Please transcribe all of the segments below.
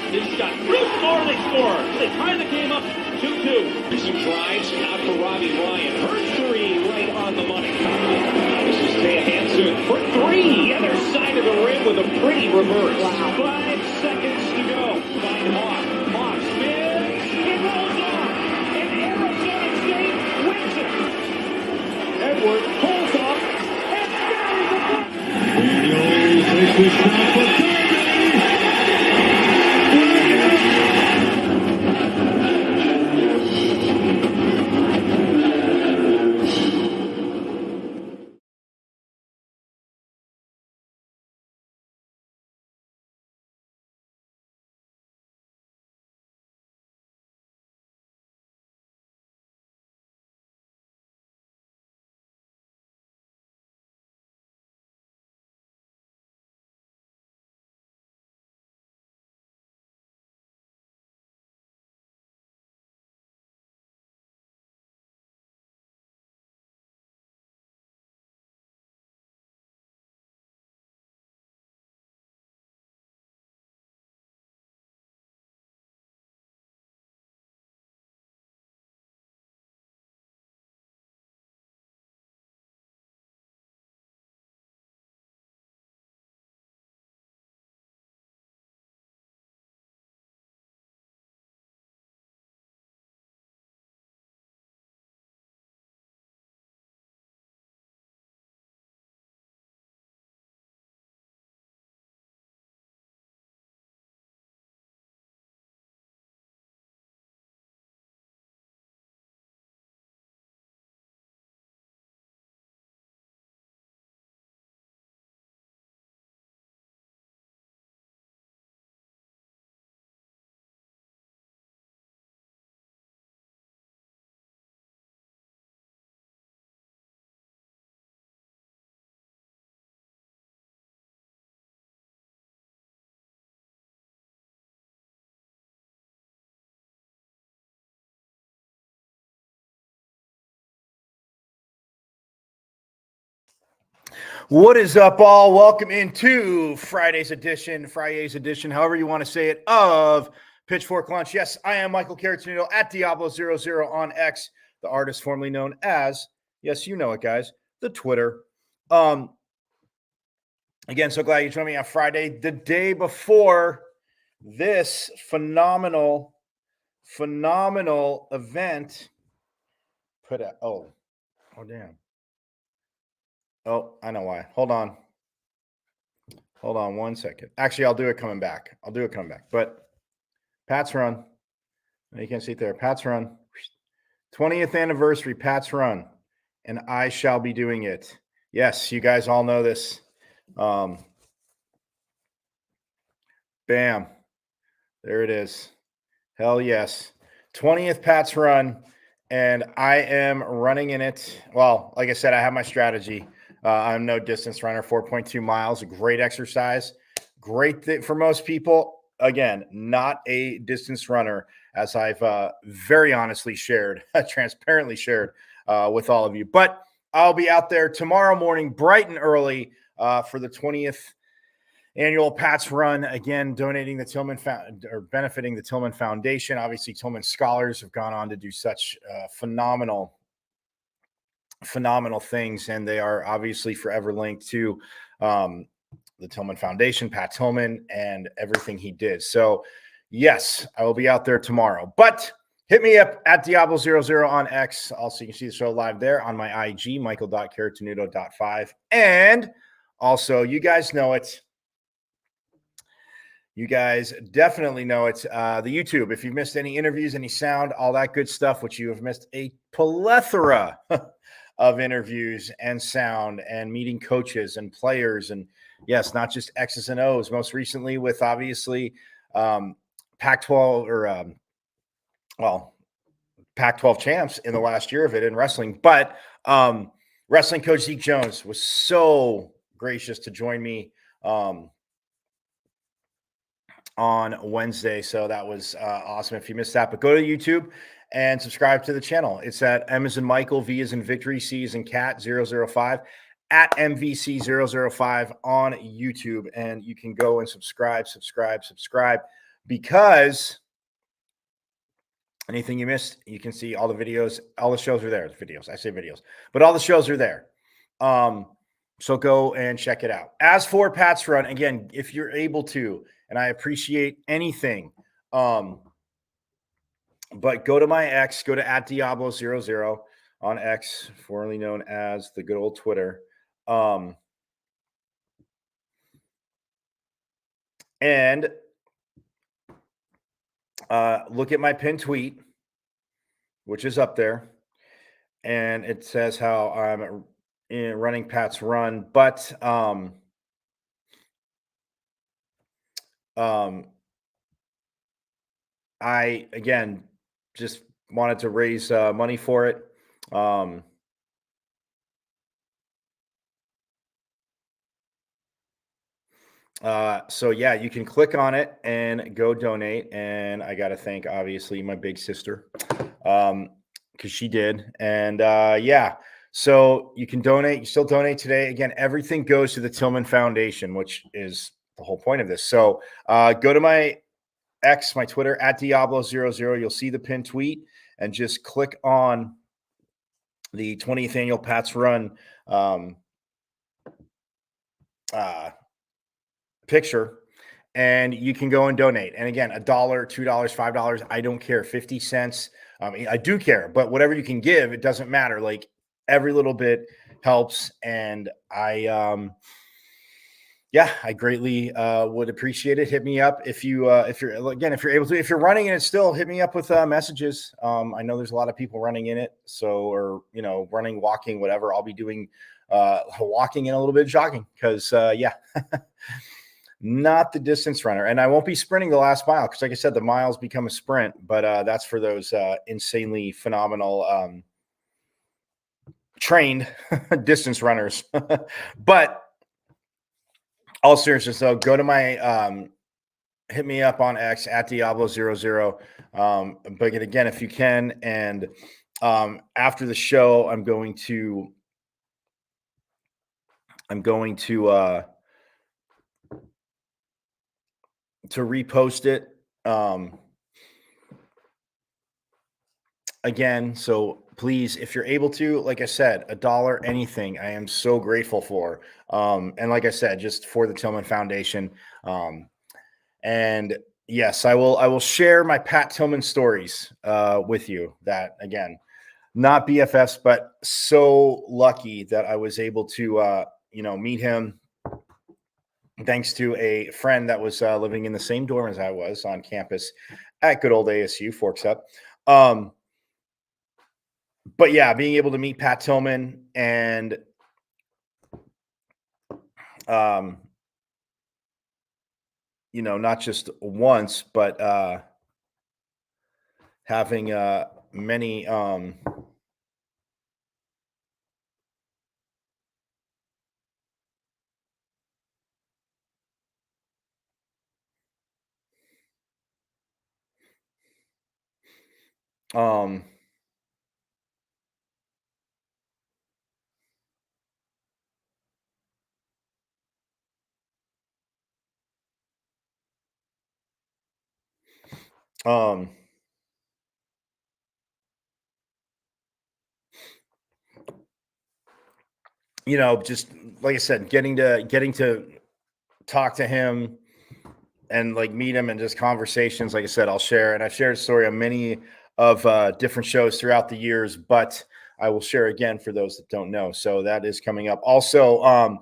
His shot. Through score, they score. They tie the game up 2-2. Some drives out for Robbie Ryan. Her three right on the money. This is Thea Hansen for three. Other side of the rim with a pretty reverse. Wow. 5 seconds to go. Find Hawk. Hawk spins. It rolls off. And Arizona State wins it. Edwards pulls off. And buries the block. Daniels makes the shot for Kirby. What is up, all? Welcome into Friday's edition, however you want to say it, of Pitchfork Lunch. Yes, I am Michael Caratenuto at Diablo00 on X, the artist formerly known as, yes, you know it, guys, the Twitter. Again, so glad you joined me on Friday, the day before this phenomenal event. Oh, damn. Oh, I know why. Hold on 1 second. Actually, I'll do it coming back. But Pat's Run. You can't see it there. Pat's Run. 20th anniversary Pat's Run. And I shall be doing it. Yes, you guys all know this. Bam. There it is. Hell yes. 20th Pat's Run. And I am running in it. Well, like I said, I have my strategy. I'm no distance runner, 4.2 miles, a great exercise. Great for most people. Again, not a distance runner, as I've very honestly shared, transparently shared with all of you. But I'll be out there tomorrow morning, bright and early, for the 20th annual Pat's Run. Again, donating the Tillman or benefiting the Tillman Foundation. Obviously, Tillman scholars have gone on to do such phenomenal things, and they are obviously forever linked to the Tillman Foundation, Pat Tillman, and everything he did. So yes, I will be out there tomorrow, but hit me up at Diablo00 on X. Also, you can see the show live there on my IG, michael.caratenuto.5. And also, you guys know it. You guys definitely know it. The YouTube, if you've missed any interviews, any sound, all that good stuff, which you have missed a plethora of interviews and sound and meeting coaches and players. And yes, not just X's and O's, most recently with obviously Pac-12 or Pac-12 champs in the last year of it in wrestling. But wrestling coach Zeke Jones was so gracious to join me on Wednesday. So that was awesome. If you missed that, but go to YouTube and subscribe to the channel. It's at M as in Michael, V as in Victory, C as in Cat 005 at MVC 005 on YouTube. And you can go and subscribe. because anything you missed, you can see all the videos, all the shows are there. Videos, I say videos, but all the shows are there. So go and check it out. As for Pat's Run, again, if you're able to, and I appreciate anything, but go to my X, go to @Diablo00 on X, formerly known as the good old Twitter. And look at my pinned tweet, which is up there. And it says how I'm running Pat's Run. But I, again, just wanted to raise money for it. So yeah, you can click on it and go donate. And I got to thank, obviously, my big sister, because she did. And yeah, so you can donate. You still donate today. Again, everything goes to the Tillman Foundation, which is the whole point of this. So go to my X, my Twitter, @Diablo00. You'll see the pinned tweet and just click on the 20th annual Pat's Run picture, and you can go and donate. And again, $1, $2, $5, I don't care, 50 cents. I do care, but whatever you can give, it doesn't matter. Like, every little bit helps. And I greatly would appreciate it. Hit me up if you're able to. If you're running in it still, hit me up with messages. I know there's a lot of people running in it, or running, walking, whatever. I'll be doing walking and a little bit of jogging because not the distance runner, and I won't be sprinting the last mile because, like I said, the miles become a sprint. But that's for those insanely phenomenal trained distance runners. But all seriousness, though, go to my hit me up on X @Diablo00. But again, if you can, and after the show, I'm going to repost it again. So please, if you're able to, like I said, $1, anything, I am so grateful for. And like I said, just for the Tillman Foundation. And yes, I will share my Pat Tillman stories with you. That, again, not BFFs, but so lucky that I was able to meet him thanks to a friend that was living in the same dorm as I was on campus at good old ASU, Forks Up. But yeah, being able to meet Pat Tillman and not just once, but having many just like I said, getting to talk to him and like meet him, and just conversations. Like I said, I'll share, and I've shared a story on many of different shows throughout the years, but I will share again for those that don't know. So that is coming up. Also,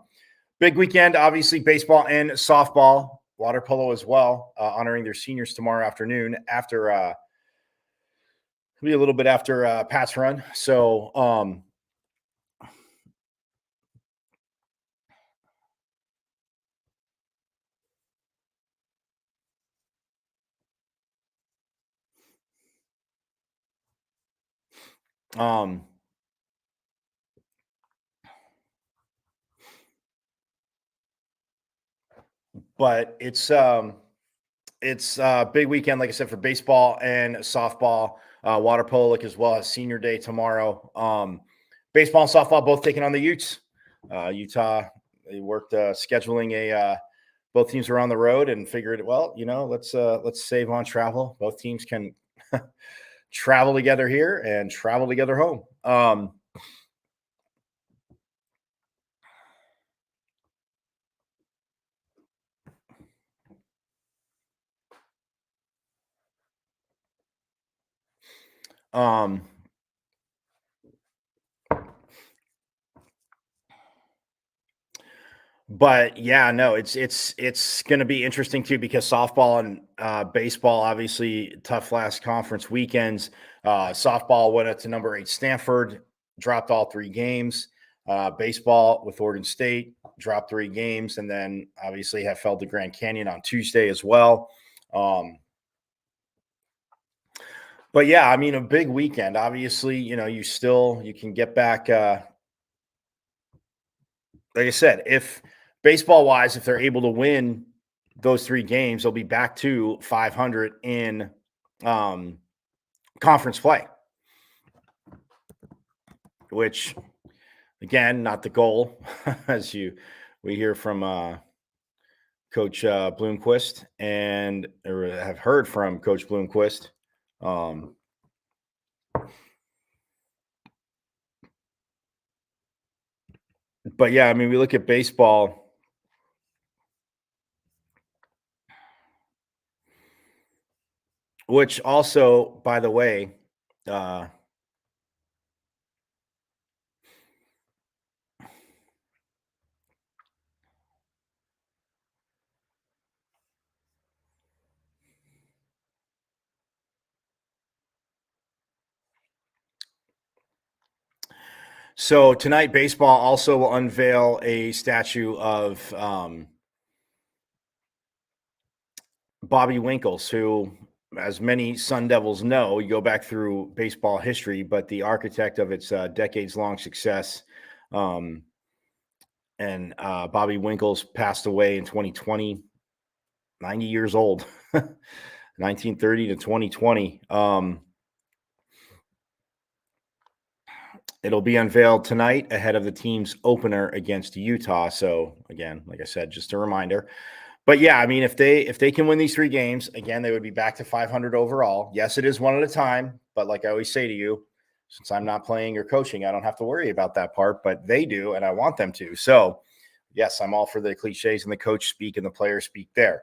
big weekend, obviously, baseball and softball, water polo as well, honoring their seniors tomorrow afternoon after be a little bit after Pat's Run. So but it's a big weekend, like I said, for baseball and softball, water polo, as well as senior day tomorrow. Baseball and softball both taking on the Utes. Utah, they worked scheduling a both teams are on the road and figured, well, let's save on travel. Both teams can travel together here and travel together home. But yeah, no, it's going to be interesting too because softball and baseball, obviously tough last conference weekends. Softball went up to number 8 Stanford, dropped all 3 games. Baseball with Oregon State dropped 3 games, and then obviously have fell to Grand Canyon on Tuesday as well. But yeah, I mean, a big weekend. Obviously, you can get back. Like I said, if baseball wise, if they're able to win those 3 games, they'll be back to 500 in conference play, which again, not the goal, as we hear from Coach Bloomquist and or have heard from Coach Bloomquist. But yeah, I mean, we look at baseball. Which also, by the way, so tonight, baseball also will unveil a statue of Bobby Winkles, who, as many Sun Devils know, you go back through baseball history, but the architect of its decades-long success. And Bobby Winkles passed away in 2020, 90 years old, 1930 to 2020. It'll be unveiled tonight ahead of the team's opener against Utah. So again, like I said, just a reminder. But yeah, I mean, if they can win these 3 games, again, they would be back to 500 overall. Yes, it is one at a time, but like I always say to you, since I'm not playing or coaching, I don't have to worry about that part, but they do, and I want them to. So yes, I'm all for the cliches and the coach speak and the player speak there.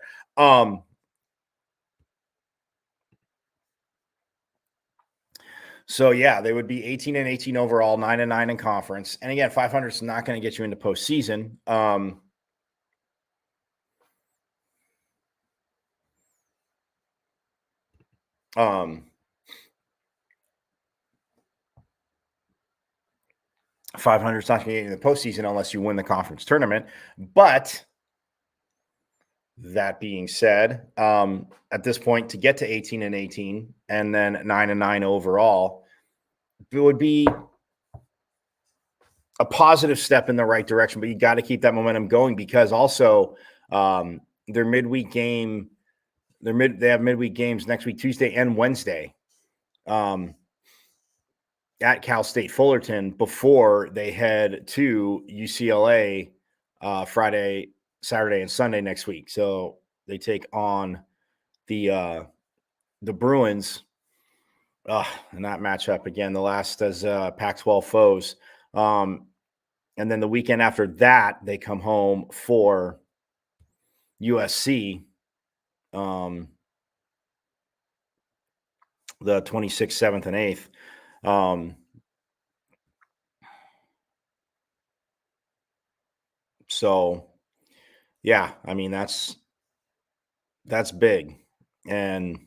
So yeah, they would be 18-18 overall, 9-9 in conference. And again, 500 is not going to get you into postseason. 500 is not going to get you in the postseason unless you win the conference tournament. But that being said, at this point, to get to 18-18 and then 9-9 overall, it would be a positive step in the right direction. But you got to keep that momentum going because also their midweek game, they have midweek games next week, Tuesday and Wednesday, at Cal State Fullerton before they head to UCLA Friday, Saturday, and Sunday next week. So they take on the Bruins in that matchup again. The last as Pac-12 foes, and then the weekend after that they come home for USC. The 26th, 7th, and 8th. So yeah, I mean, that's big. And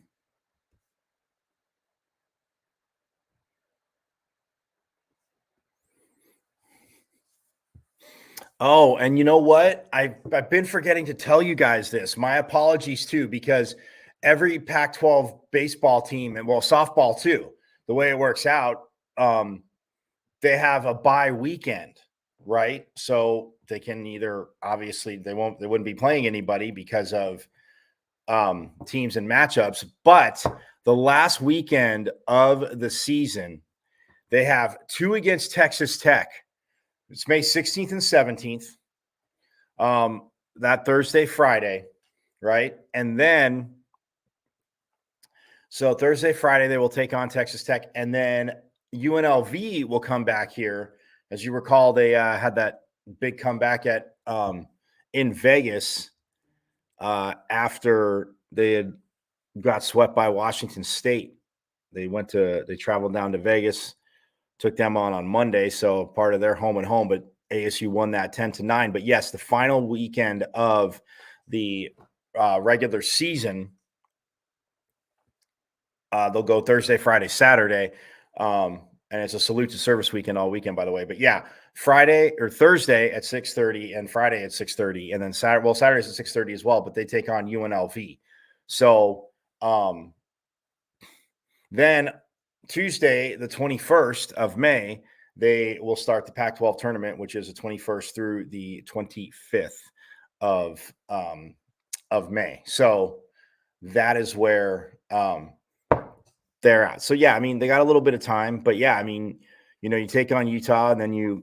oh, and you know what? I've been forgetting to tell you guys this. My apologies too, because every Pac-12 baseball team and softball too, the way it works out, they have a bye weekend, right? So they can either obviously they wouldn't be playing anybody because of teams and matchups, but the last weekend of the season, they have 2 against Texas Tech. It's May 16th and 17th. that Thursday, Friday, right? And then, so Thursday, Friday, they will take on Texas Tech. And then UNLV will come back here. As you recall, they had that big comeback at in Vegas after they had got swept by Washington State. They traveled down to Vegas, took them on Monday. So part of their home and home, but ASU won that 10-9. But yes, the final weekend of the regular season, they'll go Thursday, Friday, Saturday. And it's a salute to service weekend all weekend, by the way. But yeah, Friday or Thursday at 6:30 and Friday at 6:30. And then Saturday's at 6:30 as well, but they take on UNLV. So then Tuesday, the 21st of May, they will start the Pac-12 tournament, which is the 21st through the 25th of May. So that is where they're at. So yeah, I mean, they got a little bit of time, but yeah, I mean, you take on Utah, and then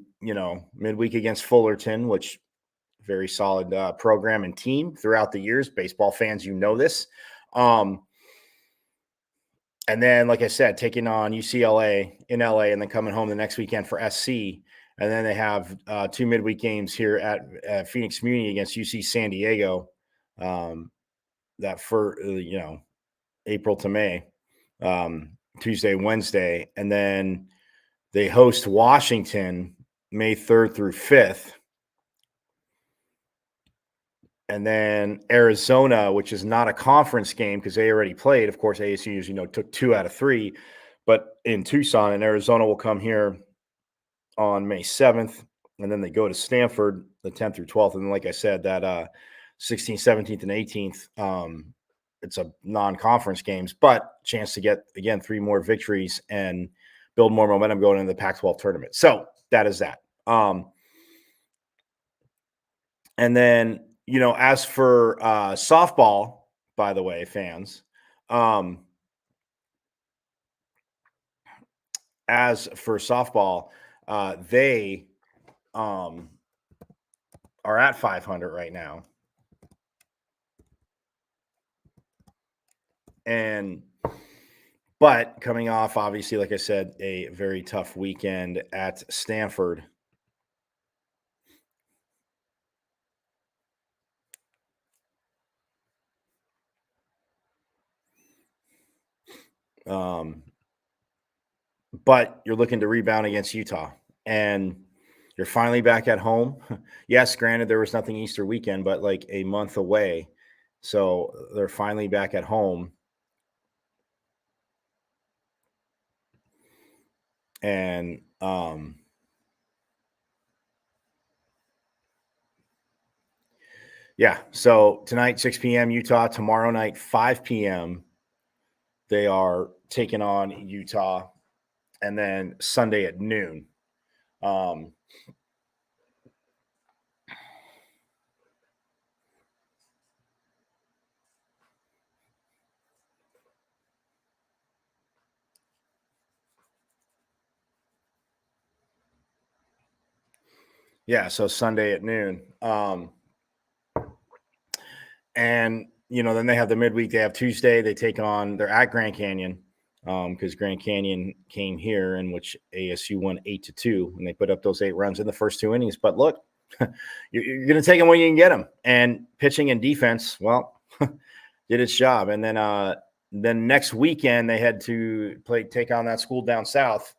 midweek against Fullerton, which very solid program and team throughout the years. Baseball fans, this. And then, like I said, taking on UCLA in LA, and then coming home the next weekend for SC. And then they have 2 midweek games here at Phoenix Community against UC San Diego. That for April to May, Tuesday, Wednesday, and then they host Washington May 3rd through 5th. And then Arizona, which is not a conference game because they already played. Of course, ASU, took 2 out of 3, but in Tucson, and Arizona will come here on May 7th. And then they go to Stanford the 10th through 12th. And then, like I said, that 16th, 17th, and 18th, it's a non-conference games, but chance to get, again, 3 more victories and build more momentum going into the Pac-12 tournament. So that is that. And then, as for softball, by the way, fans, as for softball, they are at 500 right now. But coming off, obviously, like I said, a very tough weekend at Stanford. But you're looking to rebound against Utah, and you're finally back at home. Yes, granted, there was nothing Easter weekend, but like a month away. So they're finally back at home. And yeah, so tonight, 6 p.m. Utah. Tomorrow night, 5 p.m. they are taking on Utah. And then Sunday at noon. Yeah, so Sunday at noon. And, then they have the midweek. They have Tuesday. They're at Grand Canyon because Grand Canyon came here, in which ASU won 8-2, and they put up those 8 runs in the first 2 innings. But look, you're going to take them when you can get them. And pitching and defense, well, did its job. And then next weekend they had to take on that school down south.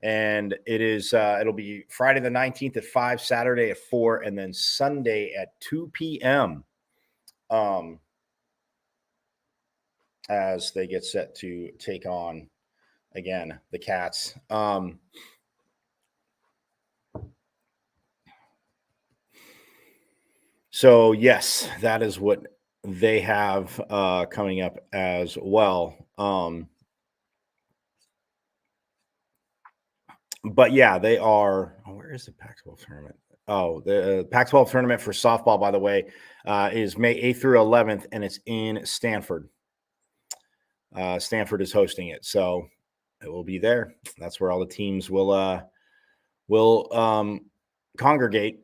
And it'll be Friday the 19th at 5, Saturday at 4, and then Sunday at 2 p.m. As they get set to take on, again, the Cats. So, yes, that is what they have coming up as well. But yeah, they are. Where is the Pac-12 tournament? Oh, the Pac-12 tournament for softball, by the way, is May 8th through 11th, and it's in Stanford. Stanford is hosting it, so it will be there. That's where all the teams will congregate.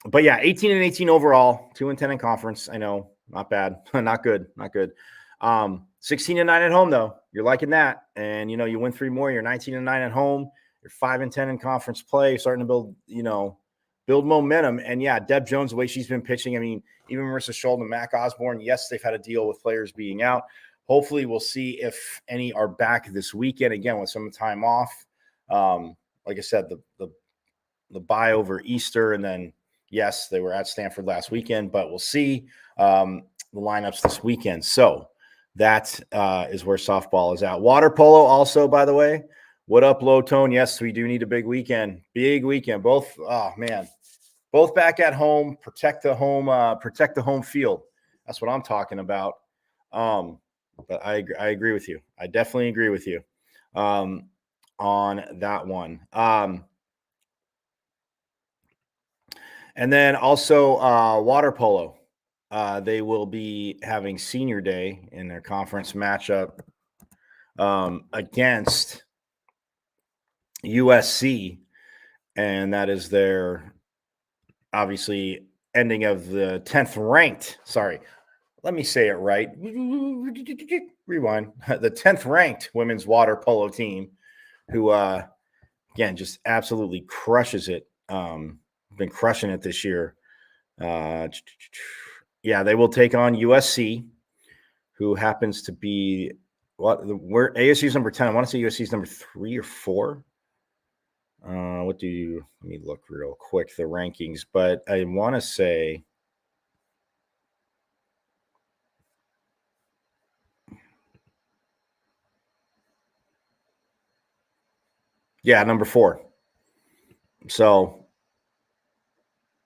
but yeah, 18-18 overall, 2-10 in conference. I know, not bad, not good. 16-9 at home though. You're liking that, and you win 3 more. You're 19-9 at home. You're 5-10 in conference play. You're starting to build momentum. And yeah, Deb Jones, the way she's been pitching. I mean, even Marissa Scholl and Mac Osborne. Yes, they've had to deal with players being out. Hopefully, we'll see if any are back this weekend again with some time off. Like I said, the bye over Easter, and then yes, they were at Stanford last weekend, but we'll see the lineups this weekend. So that is where softball is at. Water polo also, by the way. What up, Low Tone? Yes, we do need a big weekend. Big weekend. Both, both back at home. Protect the home field. That's what I'm talking about. But I agree with you. I definitely agree with you on that one. And then also water polo. They will be having senior day in their conference matchup against USC. And that is their, obviously, ending of the 10th ranked. Sorry, let me say it right. Rewind. The 10th ranked women's water polo team, who, again, just absolutely crushes it. Been crushing it this year. Yeah, they will take on USC, who happens to be where ASU's number 10. I want to say USC's number 3 or 4. Let me look real quick, the rankings, but I want to say, yeah, number 4. So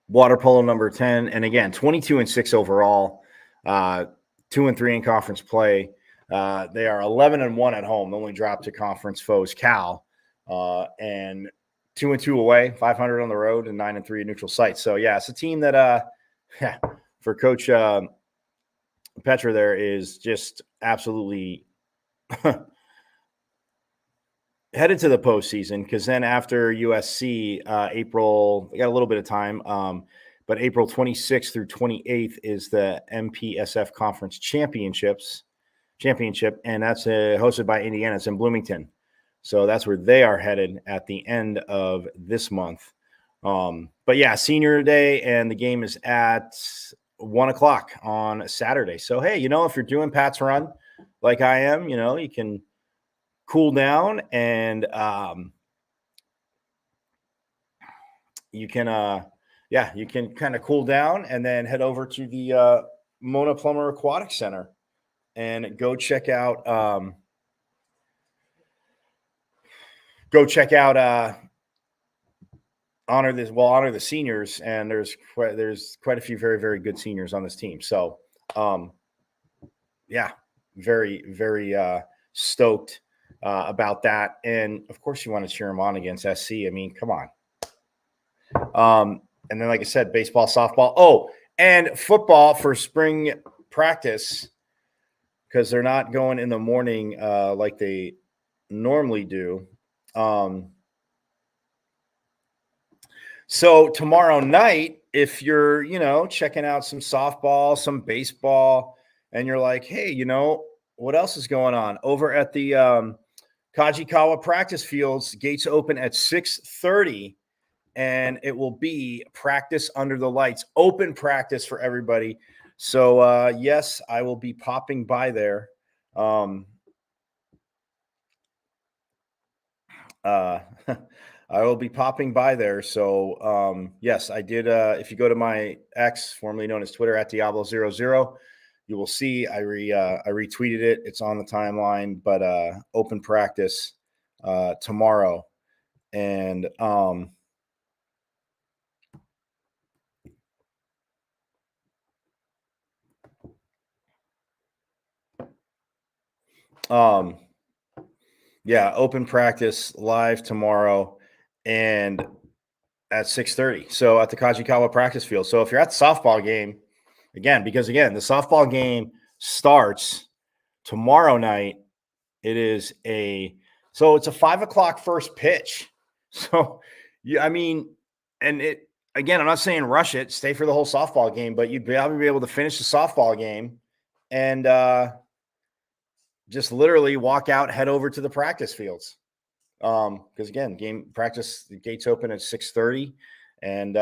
water polo number 10, and again, 22-6 overall, 2-3 in conference play. They are 11-1 at home. They only dropped to conference foes Cal, and 2-2 away, 500 on the road, and 9-3 at neutral sites. So yeah, it's a team that, for Coach Petra, there is just absolutely headed to the postseason, because then after USC, April, we got a little bit of time, but April 26th through 28th is the MPSF Conference Championship, and that's hosted by Indiana. It's in Bloomington. So that's where they are headed at the end of this month. But yeah, senior day, and the game is at 1:00 on Saturday. So, hey, if you're doing Pat's Run like I am, you can cool down, and you can kind of cool down and then head over to the Mona Plummer Aquatic Center and go check out honor the seniors, and there's quite a few very, very good seniors on this team. So yeah, very, very stoked about that. And of course you want to cheer them on against SC. I mean, come on. And then, like I said, baseball, softball. Oh, and football for spring practice, because they're not going in the morning like they normally do. So tomorrow night, if you're, checking out some softball, some baseball, and you're like, hey, what else is going on over at the Kajikawa practice fields? Gates open at 6:30. And it will be practice under the lights, open practice for everybody. So, yes, I will be popping by there. I will be popping by there. So, yes, I did. If you go to my X, formerly known as Twitter, at Diablo00, you will see I retweeted it. It's on the timeline, but open practice tomorrow. And yeah, open practice live tomorrow and at 6:30. So at the Kajikawa practice field. So if you're at the softball game, because the softball game starts tomorrow night. It's a 5:00 first pitch. So yeah, I mean, and again, I'm not saying rush it, stay for the whole softball game, but you'd probably be able to finish the softball game and just literally walk out, head over to the practice fields. Because again, game practice, the gates open at 6:30, and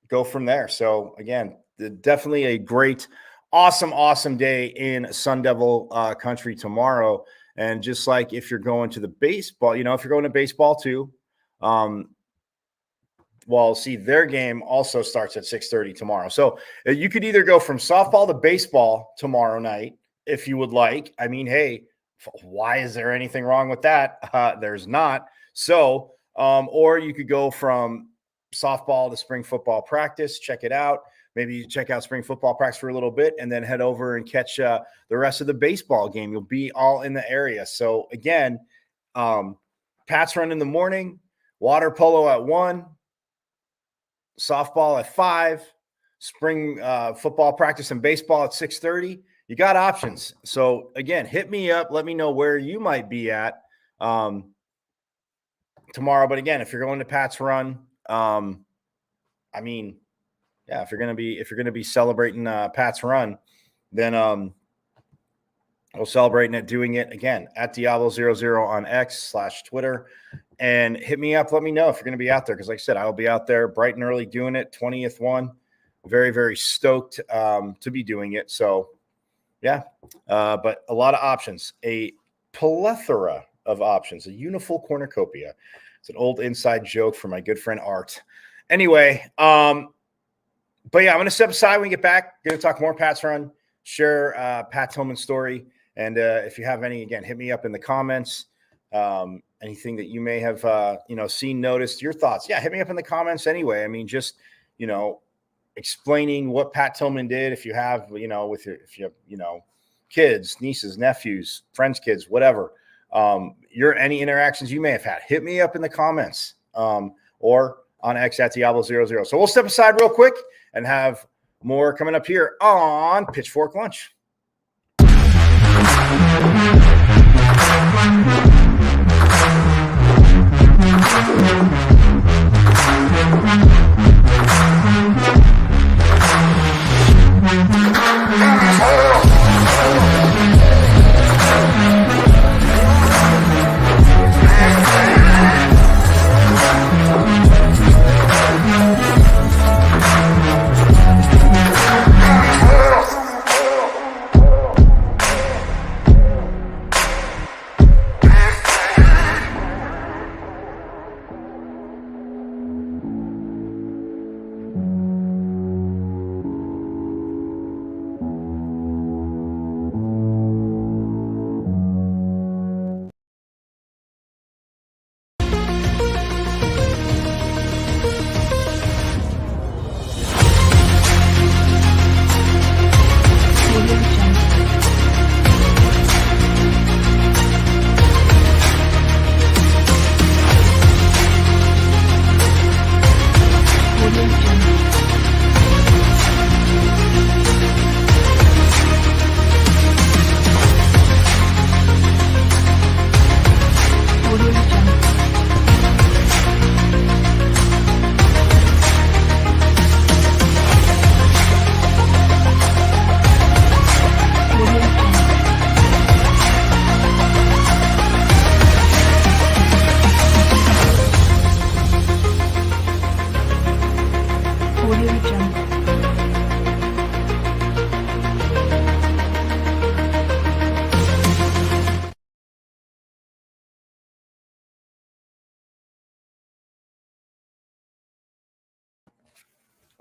go from there. So again, definitely a great, awesome day in Sun Devil country tomorrow. And just like if you're going to the baseball, if you're going to baseball too, see, their game also starts at 6:30 tomorrow. So you could either go from softball to baseball tomorrow night if you would like. I mean, hey, why is there anything wrong with that? There's not. So, or you could go from softball to spring football practice, check it out. Maybe you check out spring football practice for a little bit and then head over and catch the rest of the baseball game. You'll be all in the area. So again, Pats run in the morning, water polo at 1, softball at 5, spring football practice and baseball at 6:30. You got options. So again, hit me up. Let me know where you might be at tomorrow. But again, if you're going to Pat's Run, if you're gonna be celebrating Pat's Run, then we'll celebrate it doing it again at Diablo00 on X/Twitter. And hit me up. Let me know if you're going to be out there. Because like I said, I'll be out there bright and early doing it. 20th one. Very, very stoked to be doing it. So, yeah. But a lot of options. A plethora of options. A unifull cornucopia. It's an old inside joke from my good friend Art. Anyway, but yeah, I'm going to step aside when we get back. Going to talk more Pat's Run. Share Pat Tillman's story. And if you have any, again, hit me up in the comments. Anything that you may have, seen, noticed, your thoughts. Yeah, hit me up in the comments anyway. I mean, just, explaining what Pat Tillman did. If you have, if you have, kids, nieces, nephews, friends, kids, whatever, any interactions you may have had, hit me up in the comments or on X at Diablo00. So we'll step aside real quick and have more coming up here on Pitchfork Lunch.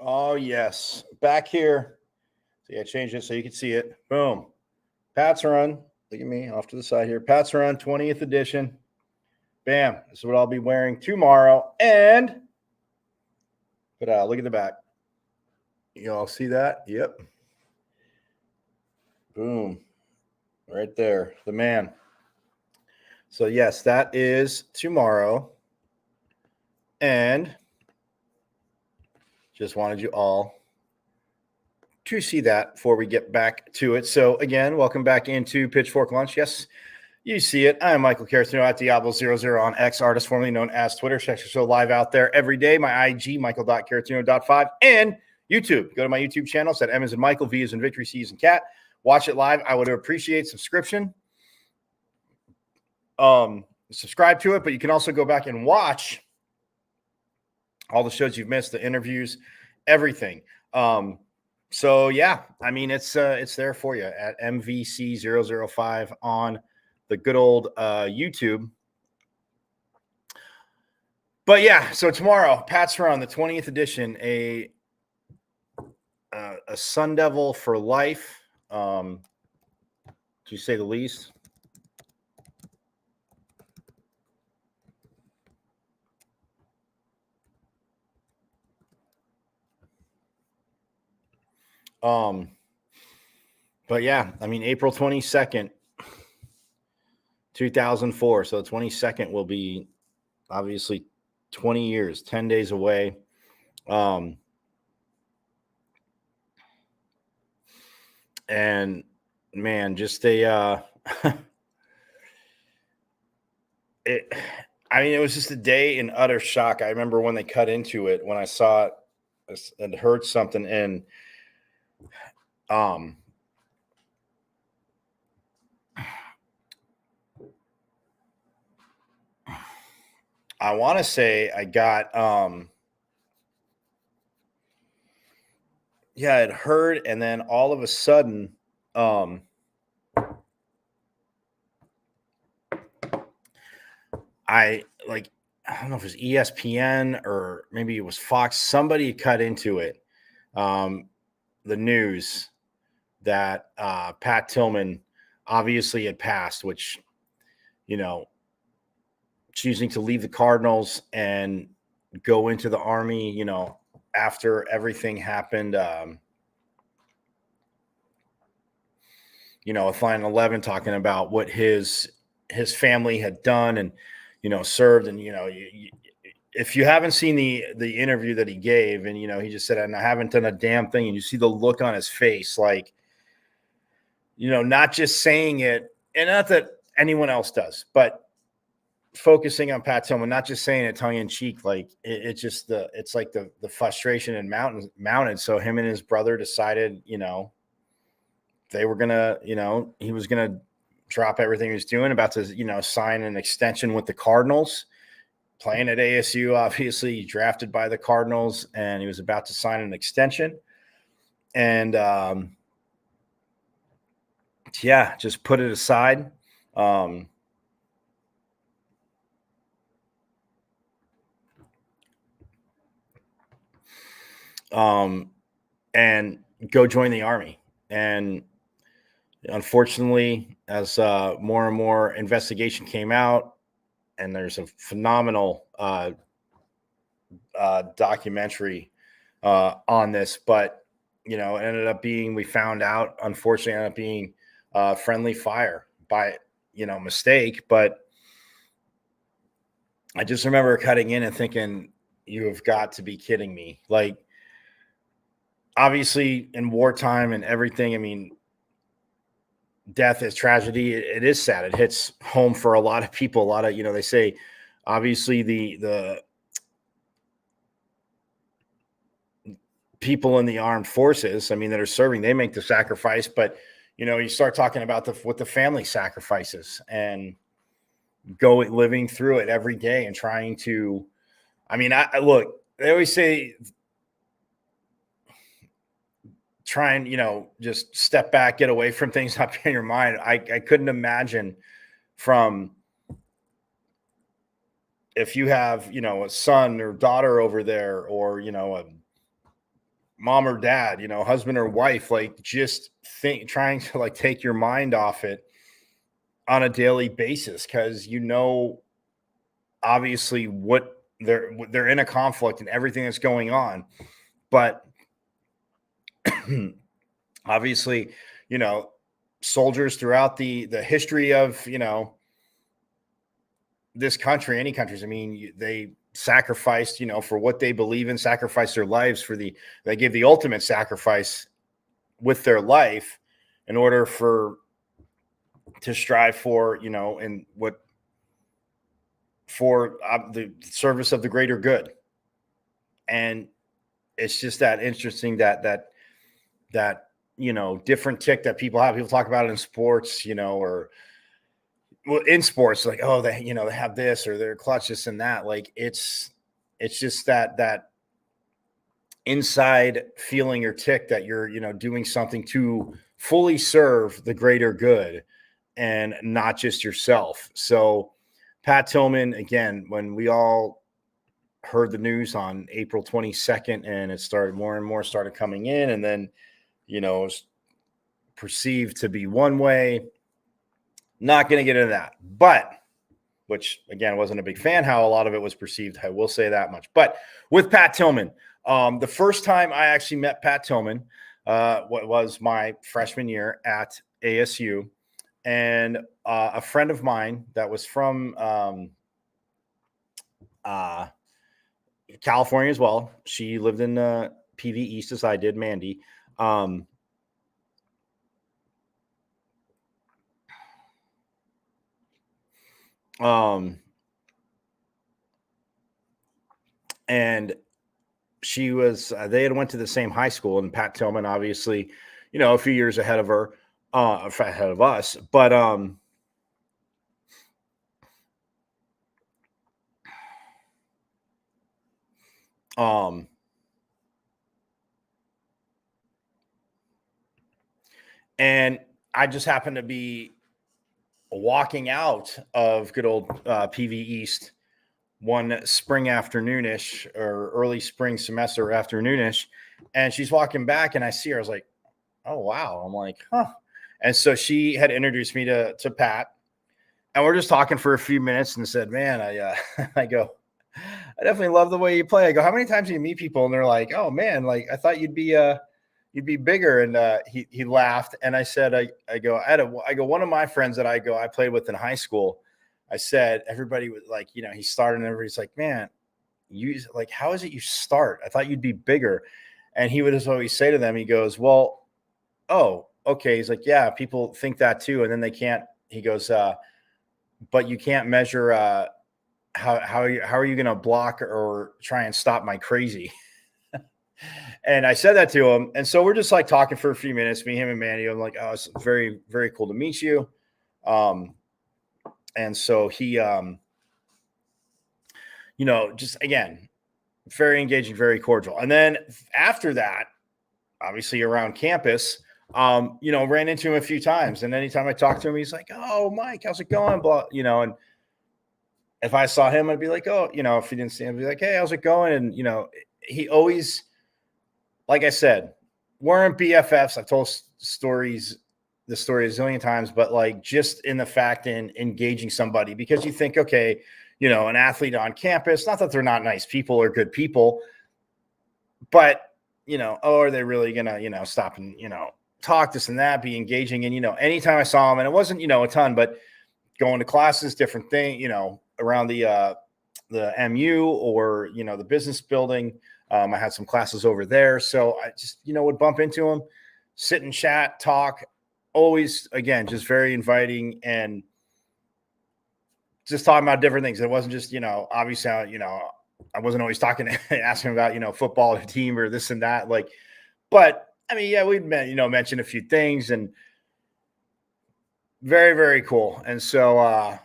Oh, yes. Back here. See, I changed it so you can see it. Boom. Pat's Run. Look at me off to the side here. Pat's Run, 20th edition. Bam. This is what I'll be wearing tomorrow. And look at the back. You all see that? Yep. Boom. Right there. The man. So, yes, that is tomorrow. And just wanted you all to see that before we get back to it. So, again, welcome back into Pitchfork Lunch. Yes, You see it. I'm Michael Caracino at Diablo00 on X, artist formerly known as Twitter. Check your show live out there every day. My IG, Michael.Caracino.5, and YouTube. Go to my YouTube channel. It's at M as in Michael, V as in Victory, C as in Cat. Watch it live. I would appreciate subscription. Subscribe to it, but you can also go back and watch all the shows you've missed, the interviews, everything. So yeah, I mean, it's there for you at MVC005 on the good old YouTube. But yeah, so tomorrow, Pat's Run, the 20th edition, a Sun Devil for life, to say the least. But yeah, I mean, April 22nd, 2004. So the 22nd will be obviously 20 years, 10 days away. And man, just it was just a day in utter shock. I remember when they cut into it, when I saw it and heard something, and I want to say I got it heard, and then all of a sudden I don't know if it was ESPN or maybe it was Fox. Somebody cut into it, the news that Pat Tillman obviously had passed, which, choosing to leave the Cardinals and go into the Army, after everything happened, a 9/11, talking about what his family had done and, served. And, if you haven't seen the interview that he gave, and, he just said, and I haven't done a damn thing. And you see the look on his face, like, not just saying it, and not that anyone else does, but focusing on Pat Tillman, not just saying it tongue in cheek, like it's like the frustration and mounted. So him and his brother decided, they were gonna, he was gonna drop everything he was doing, about to, sign an extension with the Cardinals, playing at ASU, obviously drafted by the Cardinals, and he was about to sign an extension. And just put it aside. And go join the Army. And unfortunately, as more and more investigation came out, and there's a phenomenal documentary on this, but we found out, unfortunately, ended up being friendly fire by mistake. But I just remember cutting in and thinking, you have got to be kidding me. Like, obviously in wartime and everything, I mean, death is tragedy. It is sad. It hits home for a lot of people. A lot of, they say, obviously the people in the armed forces, I mean, that are serving, they make the sacrifice, but you start talking about what the family sacrifices, and living through it every day and trying to, I mean, I look, they always say, try and, just step back, get away from things up in your mind. I couldn't imagine, from if you have, a son or daughter over there, or, a mom or dad, husband or wife, like, just trying to like take your mind off it on a daily basis. Cause obviously what they're in a conflict and everything that's going on, but obviously, soldiers throughout the history of, this country, any countries, I mean, they sacrificed, for what they believe in, sacrificed their lives they gave the ultimate sacrifice with their life in order to strive for, and what for the service of the greater good. And it's just that interesting that different tick that people have. People talk about it in sports, or in sports, like, oh, they have this, or they're clutch, this and that. Like it's just that inside feeling or tick that you're doing something to fully serve the greater good and not just yourself. So Pat Tillman, again, when we all heard the news on April 22nd and it started more and more started coming in, and then it was perceived to be one way. Not going to get into that, but which again wasn't a big fan how a lot of it was perceived. I will say that much. But with Pat Tillman, the first time I actually met Pat Tillman, what was my freshman year at ASU, and a friend of mine that was from California as well. She lived in PV East as I did, Mandy. And she was, they had went to the same high school, and Pat Tillman, obviously, a few years ahead of her, ahead of us, but, and I just happened to be walking out of good old PV East one spring afternoonish, or early spring semester afternoonish, and she's walking back, and I see her. I was like, oh wow. I'm like, huh. And so she had introduced me to Pat, and we're just talking for a few minutes, and said, man, I go, I definitely love the way you play. I go, how many times do you meet people and they're like, oh man, like I thought you'd be bigger. And he laughed, and I said, I go, one of my friends that I played with in high school, I said, everybody was like, he started, and everybody's like, man, you like, how is it you start? I thought you'd be bigger. And he would just always say to them, he goes, well, oh, okay. He's like, yeah, people think that too. And then they can't, he goes, but you can't measure how are you going to block or try and stop my crazy? And I said that to him. And so we're just like talking for a few minutes, me, him, and Manny. I'm like, oh, it's very, very cool to meet you. And so he, just again, very engaging, very cordial. And then after that, obviously around campus, ran into him a few times. And anytime I talked to him, he's like, oh, Mike, how's it going? Blah, and if I saw him, I'd be like, oh, if he didn't see him, I'd be like, hey, how's it going? And, he always, like I said, weren't BFFs. I've told the story a zillion times, but like just in the fact in engaging somebody, because you think, okay, an athlete on campus, not that they're not nice people or good people, but, are they really going to, stop and, talk this and that, be engaging? And, anytime I saw him, and it wasn't, a ton, but going to classes, different thing, around the MU or, the business building. I had some classes over there. So I just, would bump into him, sit and chat, talk. Always, again, just very inviting, and just talking about different things. It wasn't just, obviously, I wasn't always talking, asking about, football or team or this and that. Like, but I mean, yeah, we'd mentioned a few things, and very, very cool. And so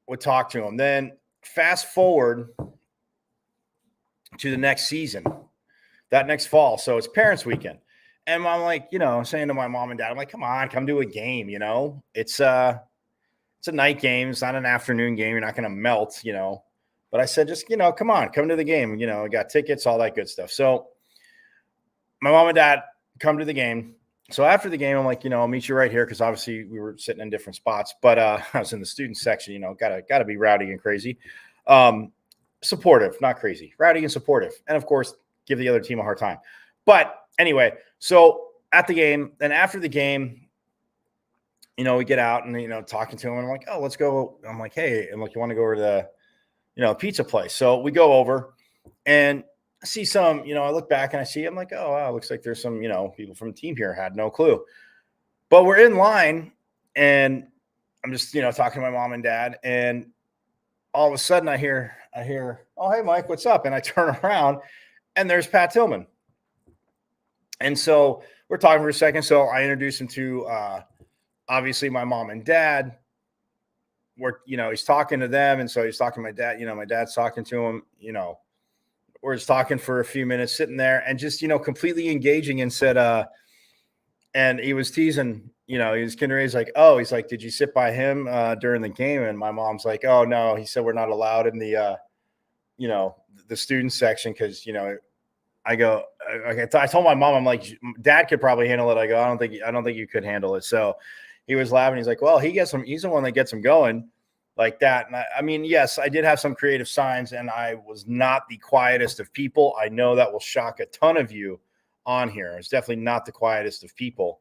we'll talk to him. Then fast forward to the next season, that next fall. So it's parents' weekend. And I'm like, saying to my mom and dad, I'm like, come do a game. It's a night game. It's not an afternoon game. You're not going to melt, but I said, just, come to the game. I got tickets, all that good stuff. So my mom and dad come to the game. So after the game, I'm like, I'll meet you right here. Cause obviously we were sitting in different spots, but I was in the student section, gotta be rowdy and crazy. Supportive, not crazy, rowdy and supportive. And of course, give the other team a hard time. But anyway, so at the game, and after the game, we get out and, talking to him, and I'm like, oh, let's go. I'm like, hey, I'm like, you want to go over to the, pizza place? So we go over, and I see some, I look back and I see, I'm like, oh, wow, looks like there's some, people from the team here. Had no clue. But we're in line, and I'm just, talking to my mom and dad, and all of a sudden I hear, oh, hey, Mike, what's up? And I turn around and there's Pat Tillman. And so we're talking for a second. So I introduced him to, obviously my mom and dad. He's talking to them. And so he's talking to my dad, my dad's talking to him, we're just talking for a few minutes, sitting there and just, completely engaging, and said, and he was teasing, he was kidding. He's like, oh, he's like, did you sit by him during the game? And my mom's like, oh, no. He said, we're not allowed in the, the student section. Cause, I go, I told my mom, I'm like, Dad could probably handle it. I go, I don't think you could handle it. So he was laughing. He's like, well, he's the one that gets him going like that. And I mean, yes, I did have some creative signs, and I was not the quietest of people. I know that will shock a ton of you on here. It's definitely not the quietest of people.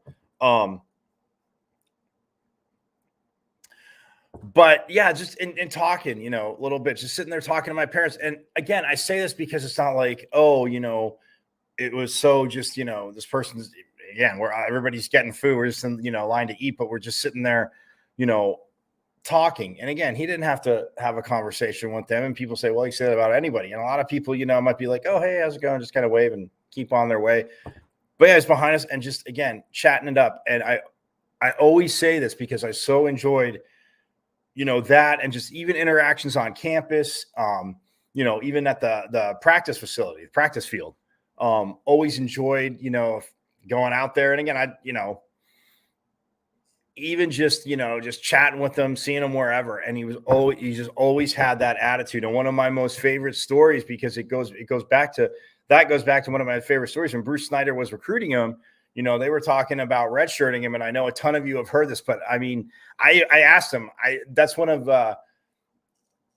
But yeah, just in talking, a little bit, just sitting there talking to my parents. And again, I say this because it's not like, oh, it was so just, this person's, again, where everybody's getting food. We're just in, line to eat, but we're just sitting there, talking. And again, he didn't have to have a conversation with them. And people say, well, you say that about anybody. And a lot of people, might be like, oh, hey, how's it going? Just kind of wave and keep on their way. But yeah, it's behind us and just, again, chatting it up. And I always say this because I so enjoyed that, and just even interactions on campus, even at the practice facility, the practice field, always enjoyed, going out there. And again, even just, just chatting with them, seeing him wherever. And he just always had that attitude. And one of my most favorite stories, because it goes back to one of my favorite stories when Bruce Snyder was recruiting him. They were talking about redshirting him, and I know a ton of you have heard this, but I mean, I asked him. That's one of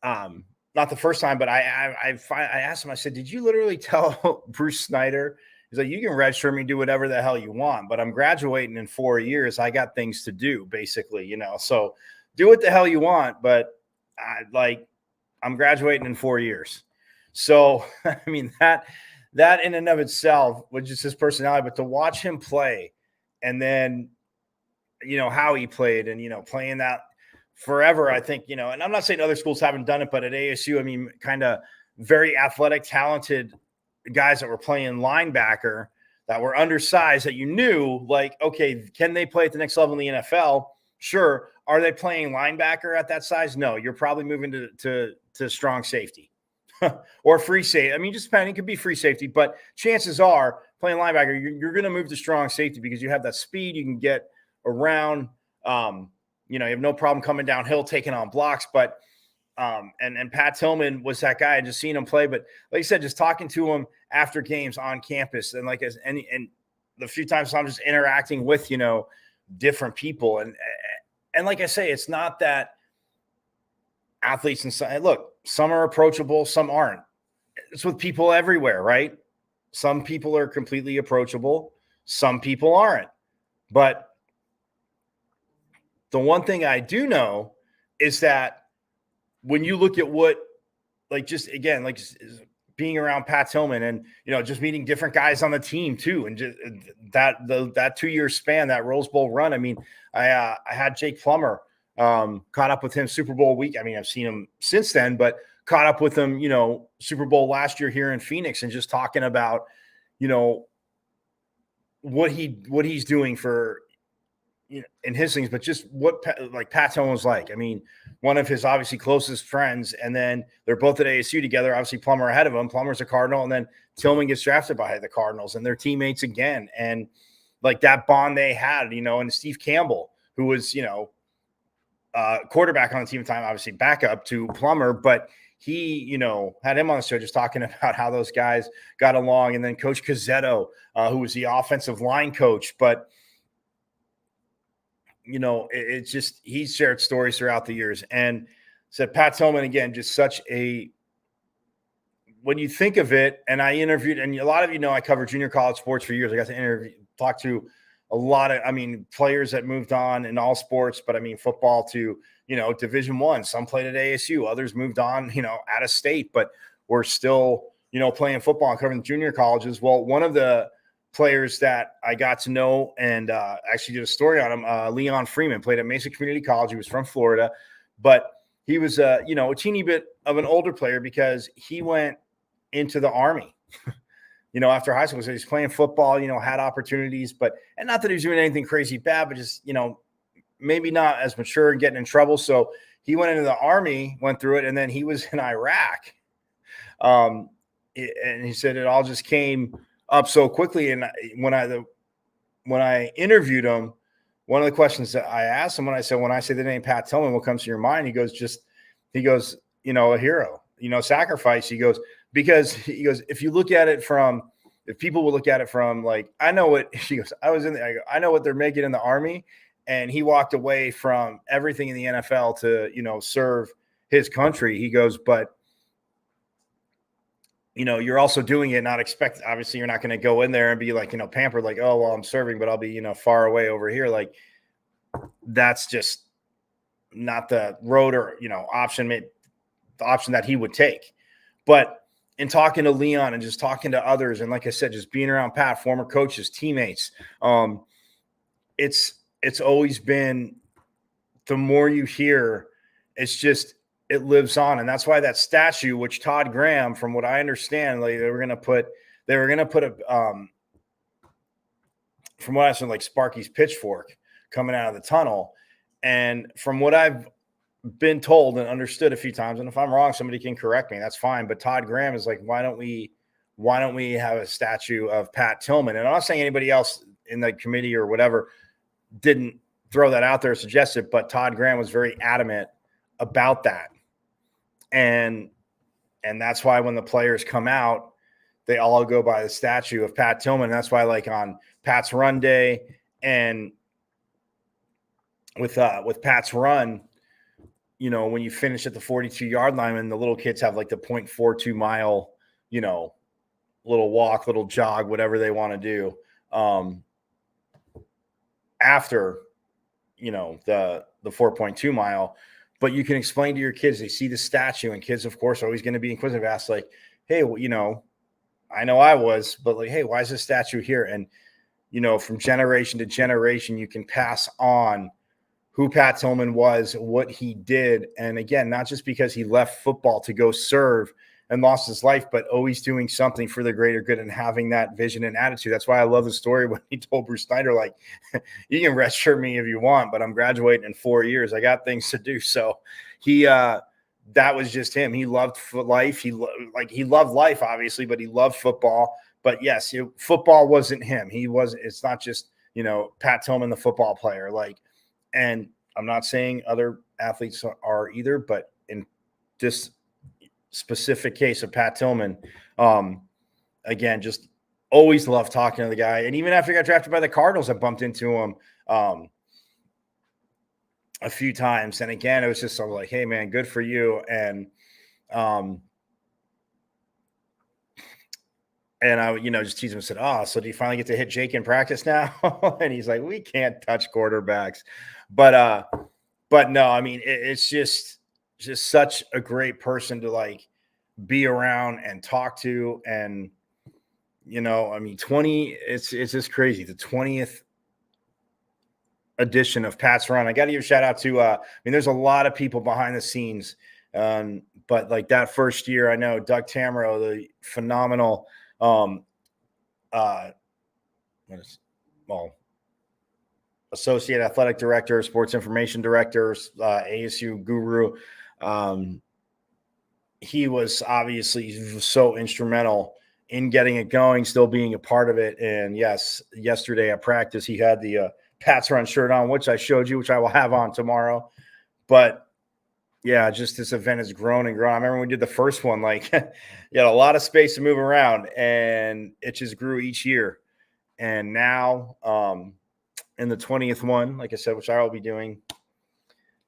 not the first time, but I asked him. I said, "Did you literally tell Bruce Snyder?" He's like, "You can redshirt me, do whatever the hell you want, but I'm graduating in 4 years. I got things to do, basically, So do what the hell you want, but I'm graduating in 4 years." So I mean that in and of itself was just his personality, but to watch him play, and then, how he played, and, playing that forever, I think, and I'm not saying other schools haven't done it, but at ASU, I mean, kind of very athletic, talented guys that were playing linebacker that were undersized that you knew, like, okay, can they play at the next level in the NFL? Sure. Are they playing linebacker at that size? No, you're probably moving to strong safety. Or free safety. I mean, just depending, it could be free safety, but chances are playing linebacker, you're going to move to strong safety because you have that speed. You can get around. You have no problem coming downhill, taking on blocks. But and Pat Tillman was that guy. I just seen him play, but like I said, just talking to him after games on campus, and and the few times I'm just interacting with different people, and like I say, it's not that athletes and look. Some are approachable, some aren't. It's with people everywhere, right? Some people are completely approachable, some people aren't. But the one thing I do know is that when you look at what, just being around Pat Tillman and, just meeting different guys on the team too. And just that 2 year span, that Rose Bowl run. I mean, I had Jake Plummer, caught up with him Super Bowl week. I mean, I've seen him since then, but caught up with him, Super Bowl last year here in Phoenix, and just talking about, what he's doing for, in his things, but just what Pat Tillman was like. I mean, one of his obviously closest friends, and then they're both at ASU together. Obviously, Plummer ahead of him. Plummer's a Cardinal, and then Tillman gets drafted by the Cardinals, and they're teammates again. And that bond they had, and Steve Campbell, who was, quarterback on the team at the time, obviously backup to Plummer, but he, had him on the show just talking about how those guys got along. And then Coach Cazzetto, who was the offensive line coach, but it's just, he's shared stories throughout the years. And said Pat Tillman, again, just such a, when you think of it, and I interviewed, and a lot of I covered junior college sports for years. I got to talk to a lot of, players that moved on in all sports, but football to, Division I. Some played at ASU, others moved on, out of state, but we're still, playing football and covering the junior colleges. Well, one of the players that I got to know and actually did a story on him. Leon Freeman played at Mesa Community College. He was from Florida, but he was, a teeny bit of an older player because he went into the Army, after high school. So he's playing football, had opportunities, and not that he was doing anything crazy bad, but just, maybe not as mature and getting in trouble. So he went into the Army, went through it, and then he was in Iraq. And he said it all just came up so quickly. And when I interviewed him, one of the questions that I asked him, when I say the name Pat Tillman, what comes to your mind? He goes, a hero, sacrifice. He goes, because if you look at it if people will look at it from like, I know what she goes, I know what they're making in the Army. And he walked away from everything in the NFL to, serve his country. He goes, but you're also doing it, not expect, obviously you're not going to go in there and be like, pampered, like, oh, well, I'm serving, but I'll be, far away over here. Like, that's just not the road or, option, the option that he would take. But in talking to Leon and just talking to others, and like I said, just being around Pat, former coaches, teammates, it's always been, the more you hear, it's just, it lives on. And that's why that statue, which Todd Graham, from what I understand, like they were going to put a, from what I said, like Sparky's pitchfork coming out of the tunnel. And from what I've been told and understood a few times, and if I'm wrong, somebody can correct me, that's fine. But Todd Graham is like, why don't we have a statue of Pat Tillman? And I'm not saying anybody else in the committee or whatever didn't throw that out there or suggest it, but Todd Graham was very adamant about that. And that's why when the players come out, they all go by the statue of Pat Tillman. And that's why, like on Pat's run day and with Pat's run, when you finish at the 42-yard line and the little kids have like the 0.42 mile, little walk, little jog, whatever they want to do. After, the 4.2 mile, but you can explain to your kids, they see the statue, and kids, of course, are always going to be inquisitive, ask like, hey, well, I know I was, but like, hey, why is this statue here? And, from generation to generation, you can pass on who Pat Tillman was, what he did. And again, not just because he left football to go serve and lost his life, but always doing something for the greater good and having that vision and attitude. That's why I love the story when he told Bruce Snyder, like, you can redshirt me if you want, but I'm graduating in 4 years. I got things to do. So that was just him. He loved life. He loved life, obviously, but he loved football. But yes, football wasn't him. It's not just, Pat Tillman, the football player. Like, and I'm not saying other athletes are either, but in this specific case of Pat Tillman, again, just always loved talking to the guy. And even after he got drafted by the Cardinals, I bumped into him a few times. And again, it was just sort of like, hey man, good for you. And I, just teased him and said, oh, so do you finally get to hit Jake in practice now? And he's like, we can't touch quarterbacks. But no, I mean, it's just such a great person to like be around and talk to. And, I mean, it's just crazy. The 20th edition of Pat's Run. I got to give a shout out to, there's a lot of people behind the scenes. But like that first year, I know Doug Tamaro, the phenomenal, associate athletic director, sports information director, ASU guru. He was obviously so instrumental in getting it going, still being a part of it. And yes, yesterday at practice, he had the Pat's Run shirt on, which I showed you, which I will have on tomorrow. But yeah, just this event has grown and grown. I remember when we did the first one, like you had a lot of space to move around, and it just grew each year. And now in the 20th one, like I said, which I will be doing,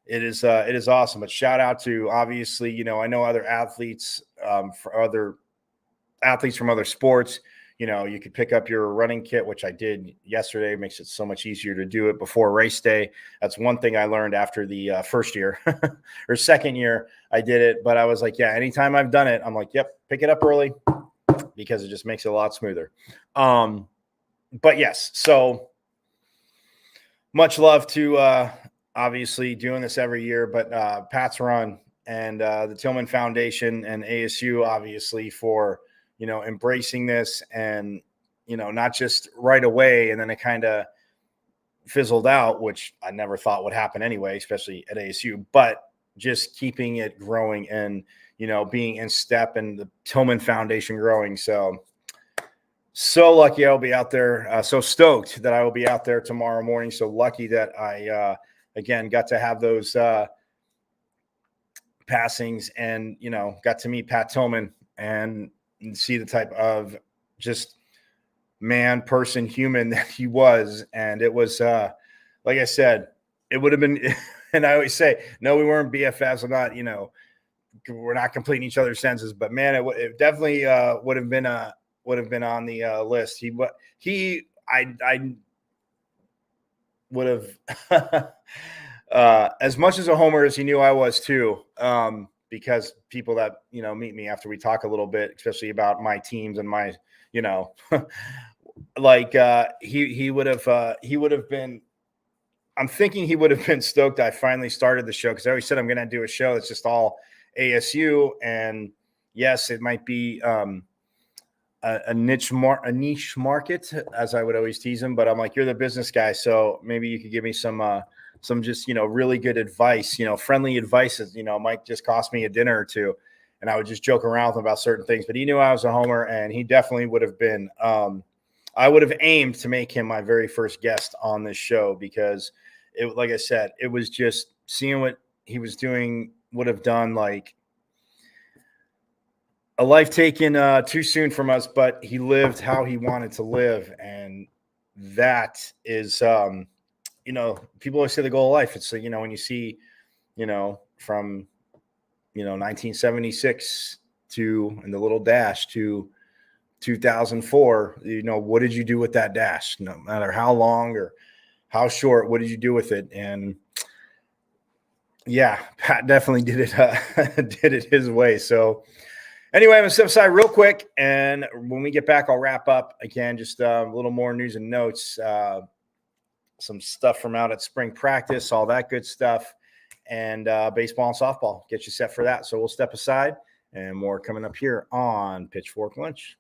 it is awesome. But shout out to, obviously, I know other athletes for other athletes from other sports. You could pick up your running kit, which I did yesterday. It makes it so much easier to do it before race day. That's one thing I learned after the first year or second year I did it. But I was like, yeah, anytime I've done it, I'm like, yep, pick it up early because it just makes it a lot smoother. but yes, so much love to obviously doing this every year, but Pat's Run and the Tillman Foundation and ASU obviously for, embracing this and, not just right away. And then it kind of fizzled out, which I never thought would happen anyway, especially at ASU, but just keeping it growing and, being in step and the Tillman Foundation growing. So lucky I'll be out there. So stoked that I will be out there tomorrow morning. So lucky that I, again, got to have those passings and, got to meet Pat Tillman and see the type of just man, person, human that he was. And it was, like I said, it would have been, and I always say, no, we weren't BFFs. I'm not, we're not completing each other's sentences, but man, it definitely would have been on the list. I would have, as much as a homer as he knew I was too, because people that, meet me after we talk a little bit, especially about my teams and my, like he would have been, I'm thinking he would have been stoked I finally started the show, because I always said I'm going to do a show that's just all ASU. And yes, it might be a niche market, as I would always tease him, but I'm like, you're the business guy, so maybe you could give me some just, really good advice, friendly advice that, might just cost me a dinner or two. And I would just joke around with him about certain things, but he knew I was a homer, and he definitely would have been, I would have aimed to make him my very first guest on this show, because it, like I said, it was just seeing what he was doing would have done like a life taken too soon from us, but he lived how he wanted to live. And that is, people always say the goal of life. It's, when you see, from, 1976 to, and the little dash to 2004, what did you do with that dash? No matter how long or how short, what did you do with it? And yeah, Pat definitely did it his way. So anyway, I'm going to step aside real quick. And when we get back, I'll wrap up again, just a little more news and notes, some stuff from out at spring practice, all that good stuff, and baseball and softball. Get you set for that. So we'll step aside, and more coming up here on Pitchfork Lunch.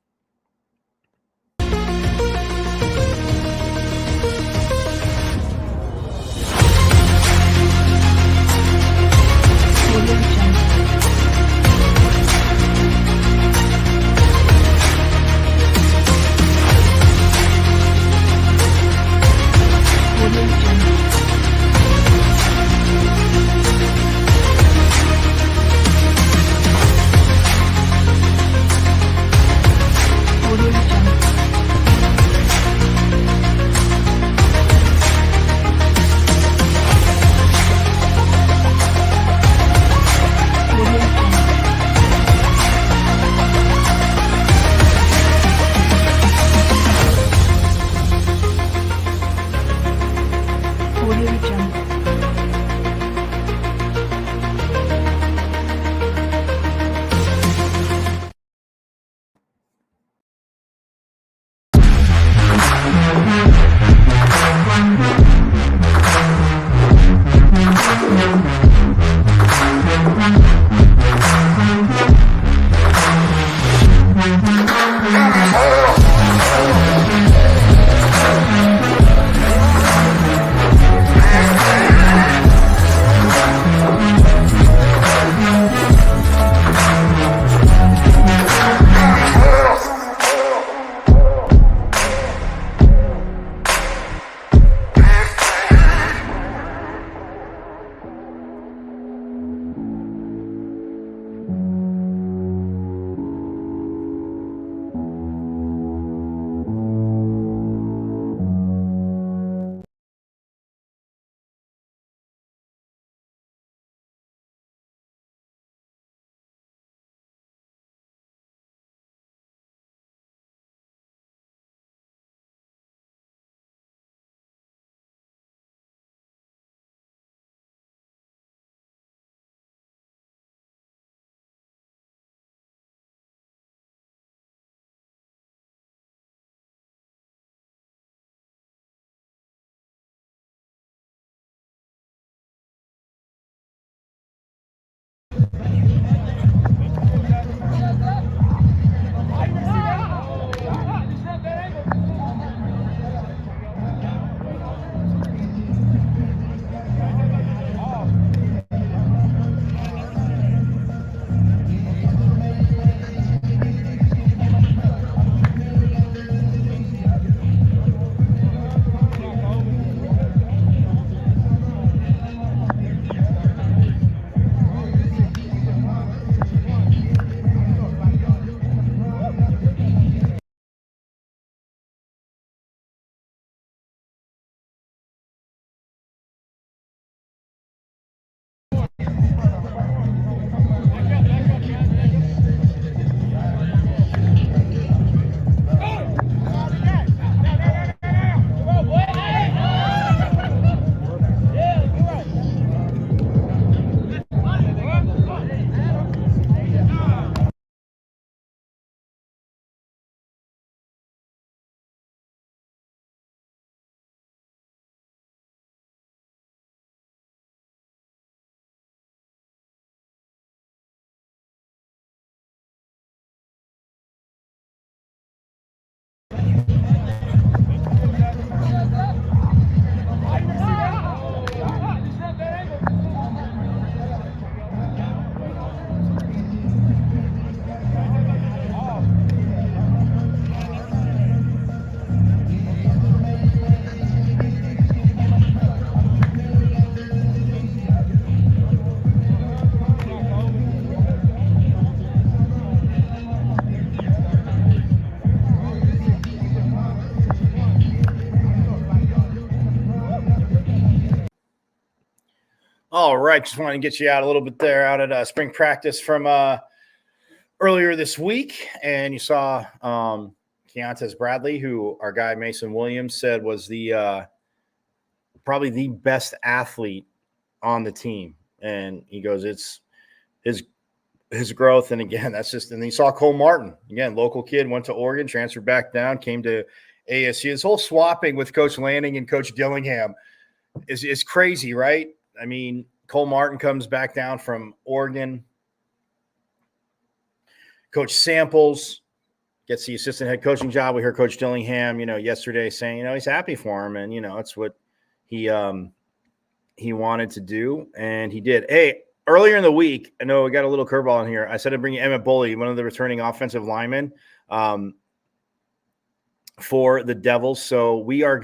All right, just wanted to get you out a little bit there out at spring practice from earlier this week, and you saw Keontae Bradley, who our guy Mason Williams said was the probably the best athlete on the team, and he goes, it's his growth, and again, that's just. And then you saw Cole Martin, again, local kid, went to Oregon, transferred back down, came to ASU. His whole swapping with Coach Lanning and Coach Dillingham is crazy, right? I mean, Cole Martin comes back down from Oregon. Coach Samples gets the assistant head coaching job. We heard Coach Dillingham, yesterday saying, he's happy for him, and it's what he wanted to do, and he did. Hey, earlier in the week, I know we got a little curveball in here. I said I'd bring you Emmett Bully, one of the returning offensive linemen for the Devils. So I'm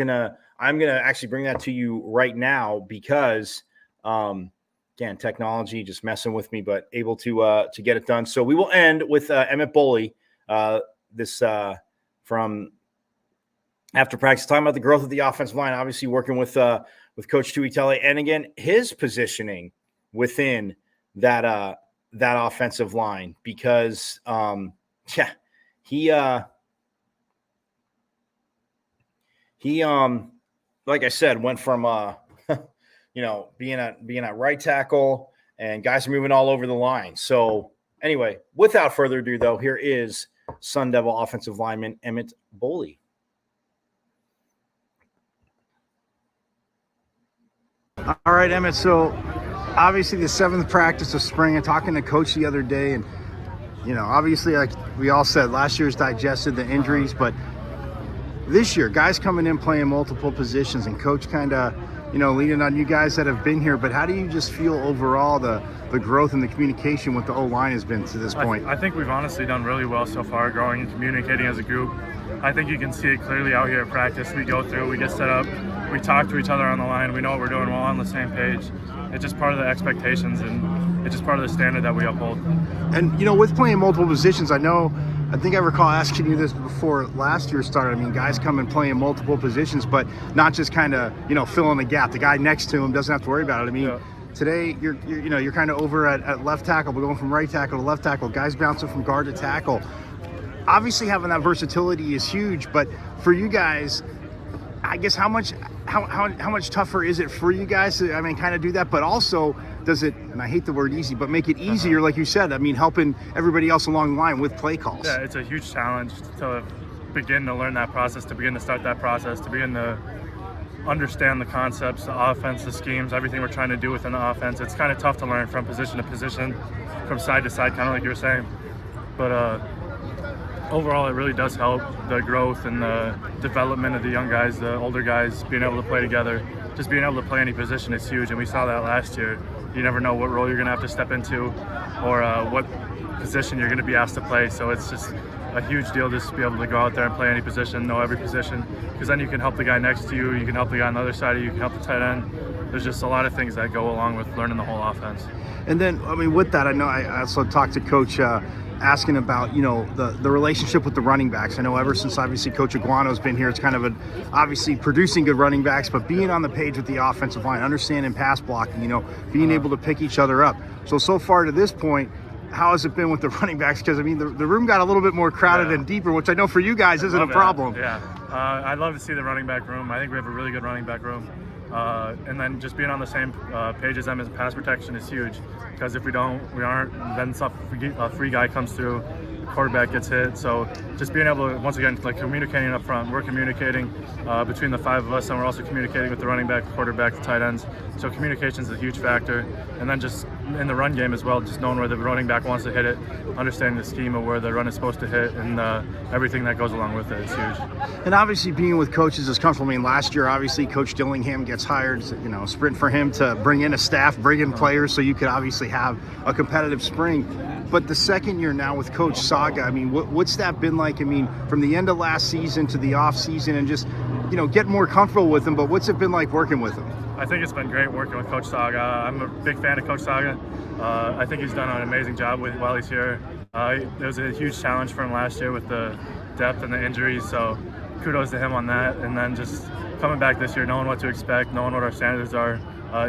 gonna actually bring that to you right now because again, technology just messing with me, but able to get it done. So we will end with Emmett Bully, from after practice, talking about the growth of the offensive line, obviously working with Coach Tuitele, and again, his positioning within that offensive line, because he like I said, went from being at right tackle, and guys are moving all over the line. So anyway, without further ado, though, here is Sun Devil offensive lineman Emmett Bully. All right, Emmett. So obviously the 7th practice of spring, and talking to Coach the other day, and obviously, like we all said, last year's digested the injuries, but this year, guys coming in playing multiple positions, and Coach kind of leaning on you guys that have been here. But how do you just feel overall the growth and the communication with the O-line has been to this point? I think we've honestly done really well so far, growing and communicating as a group. I think you can see it clearly out here at practice. We go through, we get set up, we talk to each other on the line, we know what we're doing, we're all on the same page. It's just part of the expectations, and it's just part of the standard that we uphold. And, with playing multiple positions, I think I recall asking you this before last year started. I mean, guys come and play in multiple positions, but not just kind of, filling the gap. The guy next to him doesn't have to worry about it. I mean, Today you're kind of over at left tackle, but going from right tackle to left tackle, guys bouncing from guard to tackle. Obviously, having that versatility is huge, but for you guys, I guess how much tougher is it for you guys to, kind of do that? But also, does it, and I hate the word easy, but make it easier, like you said, helping everybody else along the line with play calls? Yeah, it's a huge challenge to begin to learn that process, to begin to start that process, to begin to understand the concepts, the offense, the schemes, everything we're trying to do within the offense. It's kind of tough to learn from position to position, from side to side, kind of like you were saying. But overall, it really does help the growth and the development of the young guys, the older guys, being able to play together. Just being able to play any position is huge, and we saw that last year. You never know what role you're going to have to step into or what position you're going to be asked to play. So it's just a huge deal just to be able to go out there and play any position, know every position, because then you can help the guy next to you, you can help the guy on the other side of you, you can help the tight end. There's just a lot of things that go along with learning the whole offense. And then, with that, I know I also talked to Coach asking about, the relationship with the running backs. I know ever since obviously Coach Aguano's been here, it's kind of obviously producing good running backs, but being on the page with the offensive line, understanding pass blocking, being able to pick each other up. So far to this point, how has it been with the running backs? Because, the room got a little bit more crowded and deeper, which I know for you guys isn't a problem. Yeah, I'd love to see the running back room. I think we have a really good running back room. And then just being on the same page as them as pass protection is huge, because if we aren't, then a free guy comes through, quarterback gets hit. So just being able to, once again, like communicating up front, we're communicating between the 5 of us, and we're also communicating with the running back, quarterback, the tight ends. So communication is a huge factor. And then just in the run game as well, just knowing where the running back wants to hit it, understanding the scheme of where the run is supposed to hit, and everything that goes along with it is huge. And obviously being with coaches is comfortable. Last year, obviously, Coach Dillingham gets hired, sprint for him to bring in a staff, bring in players, so you could obviously have a competitive spring. But the second year now with Coach Saga, what's that been like? From the end of last season to the off season, and just, get more comfortable with him. But what's it been like working with him? I think it's been great working with Coach Saga. I'm a big fan of Coach Saga. I think he's done an amazing job while he's here. It was a huge challenge for him last year with the depth and the injuries, so kudos to him on that. And then just coming back this year, knowing what to expect, knowing what our standards are,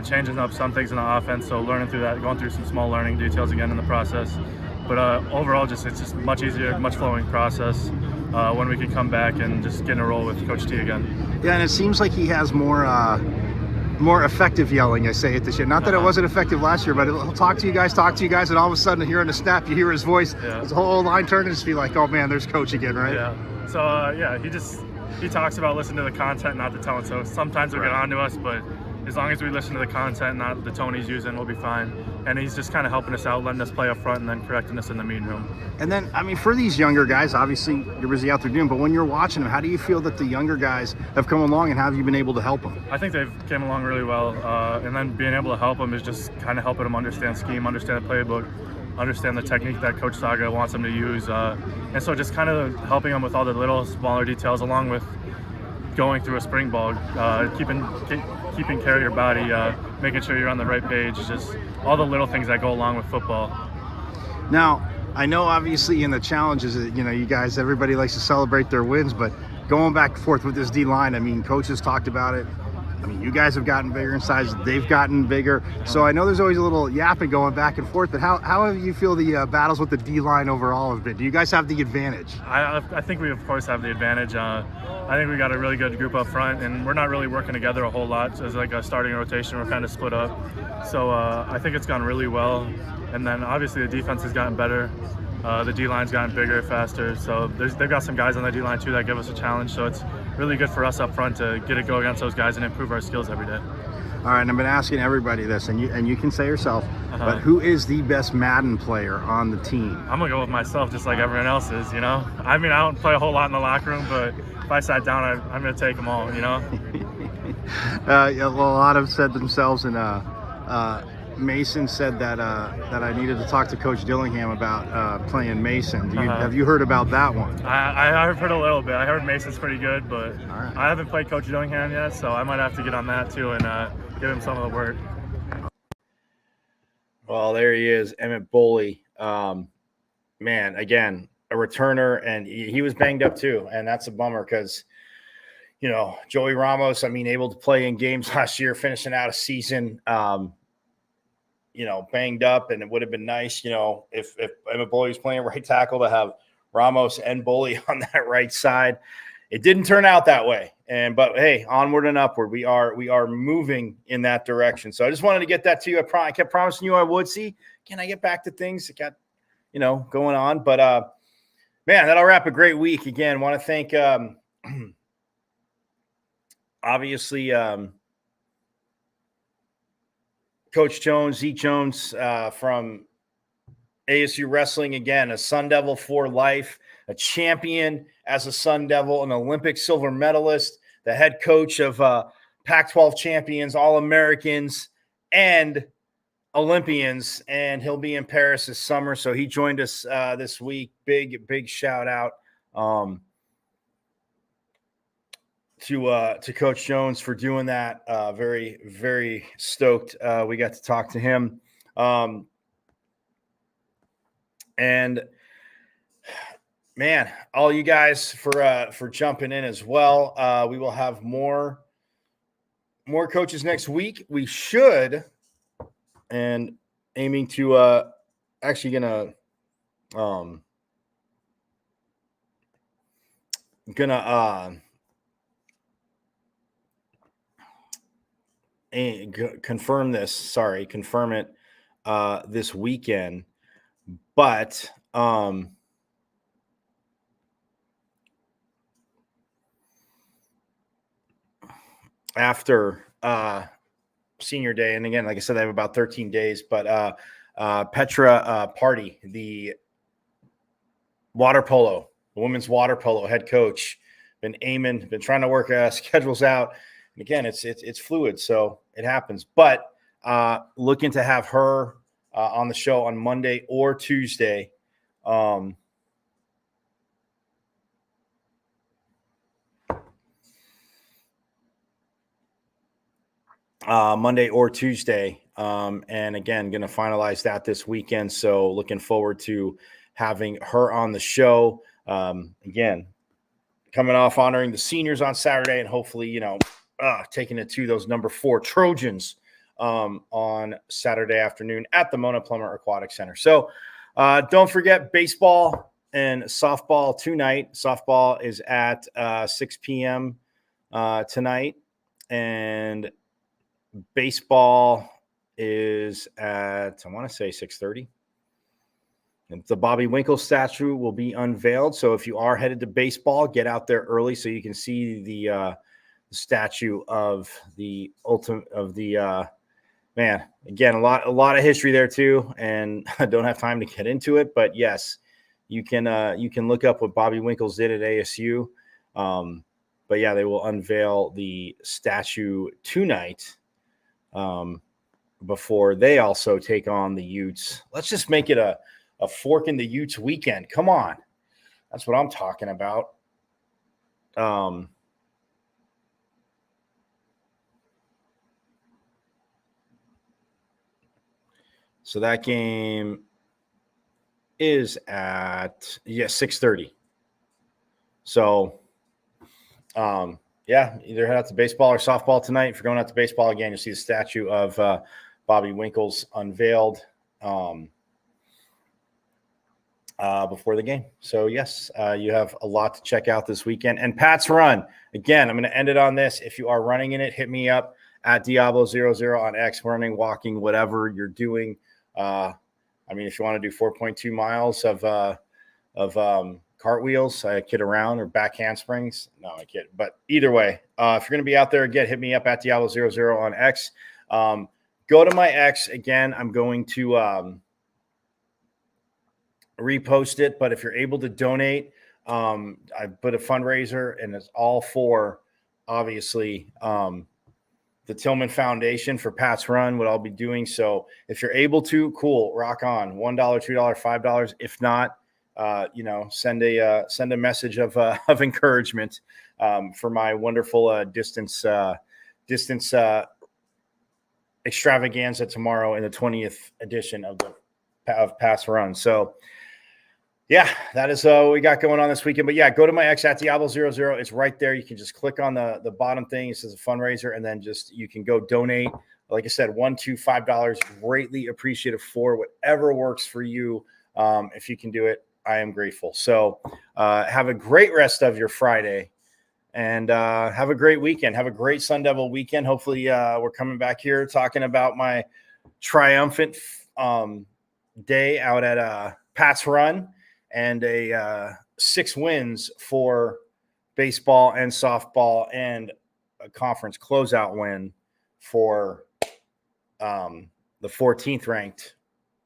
changing up some things in the offense. So learning through that, going through some small learning details again in the process. But overall, it's just much easier, much flowing process when we can come back and just get in a roll with Coach T again. Yeah, and it seems like he has more effective yelling, I say it this year. Not that it wasn't effective last year, but he'll talk to you guys, and all of a sudden here in the snap, you hear his voice, his whole line turn, and just be like, oh man, there's Coach again, right? Yeah. So he talks about listening to the content, not the tone. So sometimes it'll get on to us, but as long as we listen to the content, not the tone he's using, we'll be fine. And he's just kind of helping us out, letting us play up front, and then correcting us in the meeting room. And then, I mean, for these younger guys, obviously you're busy out there doing, but when you're watching them, how do you feel that the younger guys have come along, and how have you been able to help them? I think they've came along really well, and then being able to help them is just kind of helping them understand scheme, understand the playbook, understand the technique that Coach Saga wants them to use. And so just kind of helping them with all the little smaller details, along with going through a spring ball, keeping care of your body, making sure you're on the right page, just all the little things that go along with football. Now, I know obviously in the challenges, you guys, everybody likes to celebrate their wins, but going back and forth with this D-line, I mean, coaches talked about it. I mean, you guys have gotten bigger in size, they've gotten bigger. So I know there's always a little yapping going back and forth, but how have you feel the battles with the D-line overall have been? Do you guys have the advantage? I think we, of course, have the advantage. I think we got a really good group up front, and we're not really working together a whole lot. So as like a starting rotation, we're kind of split up. So I think it's gone really well. And then obviously the defense has gotten better. The D-line's gotten bigger, faster. So they've got some guys on the D-line too that give us a challenge. So it's really good for us up front to get a go against those guys and improve our skills every day. All right, and I've been asking everybody this, and you can say yourself, but who is the best Madden player on the team? I'm going to go with myself, just like everyone else is, I mean, I don't play a whole lot in the locker room, but if I sat down, I'm going to take them all, Yeah, well, a lot have said themselves, and Mason said that I needed to talk to Coach Dillingham about playing Mason. Have you heard about that one? I've heard a little bit. I heard Mason's pretty good, but I haven't played Coach Dillingham yet, so I might have to get on that too and give him some of the work. Well, there he is, Emmett Boley. Man, again, a returner, and he was banged up too, and that's a bummer because, Joey Ramos, I mean, able to play in games last year, finishing out a season, banged up, and it would have been nice, if Emmett Boley was playing right tackle to have Ramos and Boley on that right side. It didn't turn out that way. But hey, onward and upward. We are moving in that direction. So I just wanted to get that to you. I kept promising you I would. See, can I get back to things that got, going on? But man, that'll wrap a great week. Again, want to thank obviously Coach Jones, Zeke Jones from ASU Wrestling, again, a Sun Devil for life, a champion as a Sun Devil, an Olympic silver medalist, the head coach of Pac-12 champions, All-Americans, and Olympians, and he'll be in Paris this summer. So he joined us this week. Big shout out to Coach Jones for doing that. Very, very stoked. We got to talk to him. And man, all you guys for jumping in as well. We will have more coaches next week. We should, and aiming to actually gonna confirm it this weekend, but after senior day, and again, like I said, I have about 13 days, but Petra Party, the women's water polo head coach, been trying to work schedules out. And again, it's fluid, so it happens. But looking to have her on the show on Monday or Tuesday. Monday or Tuesday. And again, going to finalize that this weekend. So looking forward to having her on the show. Again, coming off honoring the seniors on Saturday, and hopefully, taking it to those number 4 Trojans on Saturday afternoon at the Mona Plummer Aquatic Center. So don't forget baseball and softball tonight. Softball is at 6 p.m. Tonight, and baseball is at, I want to say 6:30. And the Bobby Winkle statue will be unveiled. So if you are headed to baseball, get out there early so you can see the statue of the ultimate of the man. Again, a lot of history there too, and I don't have time to get into it. But yes, you can look up what Bobby Winkles did at ASU. But yeah, they will unveil the statue tonight before they also take on the Utes. Let's just make it a fork in the Utes weekend. Come on. That's what I'm talking about. So that game is at 6:30. So either head out to baseball or softball tonight. If you're going out to baseball again, you'll see the statue of Bobby Winkles unveiled before the game. So yes, you have a lot to check out this weekend. And Pat's Run, again, I'm going to end it on this. If you are running in it, hit me up at Diablo00 on X, running, walking, whatever you're doing. If you want to do 4.2 miles of cartwheels, I kid around, or back handsprings. No, I kid. But either way, if you're going to be out there again, hit me up at Diablo00 on X. Go to my X again. I'm going to repost it, but if you're able to donate, I put a fundraiser, and it's all for obviously the Tillman Foundation for Pat's Run, what I'll be doing. So if you're able to, cool, rock on. $1, $2, $5. If not, send a message of encouragement for my wonderful distance extravaganza tomorrow in the 20th edition of Pat's Run. So yeah, that is what we got going on this weekend. But yeah, go to my X at Diablo00. It's right there. You can just click on the bottom thing. It says a fundraiser, and then you can go donate. Like I said, $1, $2, $5. Greatly appreciative for whatever works for you. If you can do it, I am grateful. So have a great rest of your Friday, and have a great weekend. Have a great Sun Devil weekend. Hopefully we're coming back here talking about my triumphant day out at Pat's Run, and a 6 wins for baseball and softball, and a conference closeout win for the 14th ranked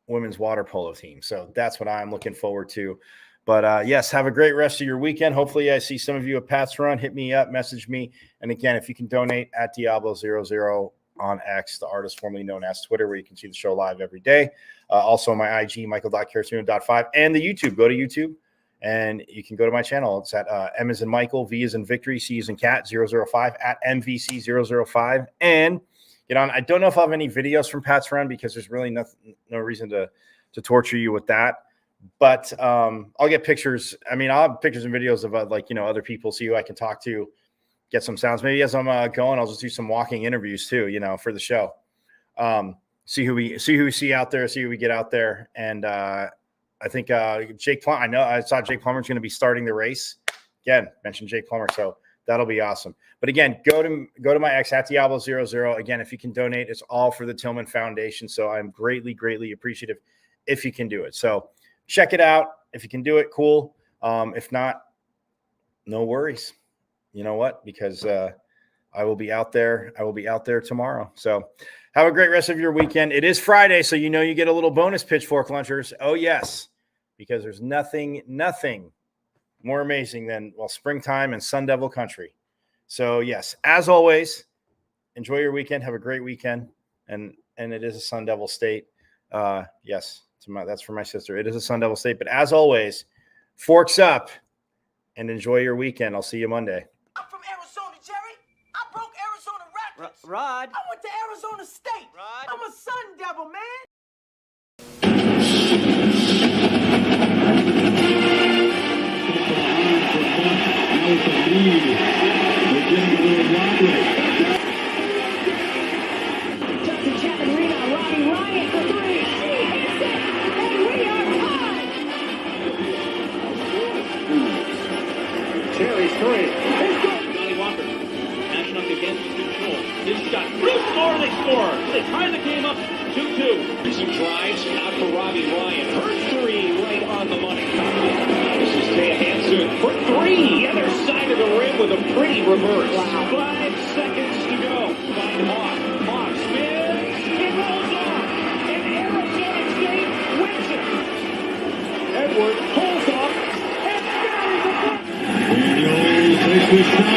women's water polo team. So that's what I'm looking forward to. But yes, have a great rest of your weekend. Hopefully I see some of you at Pat's Run. Hit me up, message me. And again, if you can donate at Diablo00 on X, the artist formerly known as Twitter, where you can see the show live every day. Also my IG, Michael.Carasuno.5, and the YouTube. Go to YouTube, and you can go to my channel. It's at M as in Michael, V as in Victory, C as in Cat, 005, at MVC005. And get on. I don't know if I'll have any videos from Pat's Run, because there's really no reason to torture you with that. But I'll get pictures. I'll have pictures and videos of other people, see who I can talk to, get some sounds. Maybe as I'm going, I'll just do some walking interviews too, for the show. See who we see out there, see who we get out there. And I think Jake Plummer, I saw Jake Plummer's going to be starting the race. Again, mentioned Jake Plummer, so that'll be awesome. But again, go to my X at Diablo00. Again, if you can donate, it's all for the Tillman Foundation. So I'm greatly, greatly appreciative if you can do it. So check it out. If you can do it, cool. If not, no worries. You know what? Because I will be out there. I will be out there tomorrow. So have a great rest of your weekend. It is Friday, so you get a little bonus Pitchfork Lunchers. Oh, yes, because there's nothing more amazing than, springtime and Sun Devil country. So, yes, as always, enjoy your weekend. Have a great weekend. And it is a Sun Devil state. Yes, that's for my sister. It is a Sun Devil state. But as always, forks up and enjoy your weekend. I'll see you Monday. I'm from Arizona, Jerry. I broke Arizona records. Rod. I went to Arizona State. Rod. I'm a Sun Devil, man. Jackson Bobby Ryan. Her three right on the money. This is Taya Hansen for three. Other side of the rim with a pretty reverse. Wow. 5 seconds to go. Find Hawk. Hawk spins. It rolls off. And Arizona State wins it. Edwards pulls off and buries the Daniels takes the shot.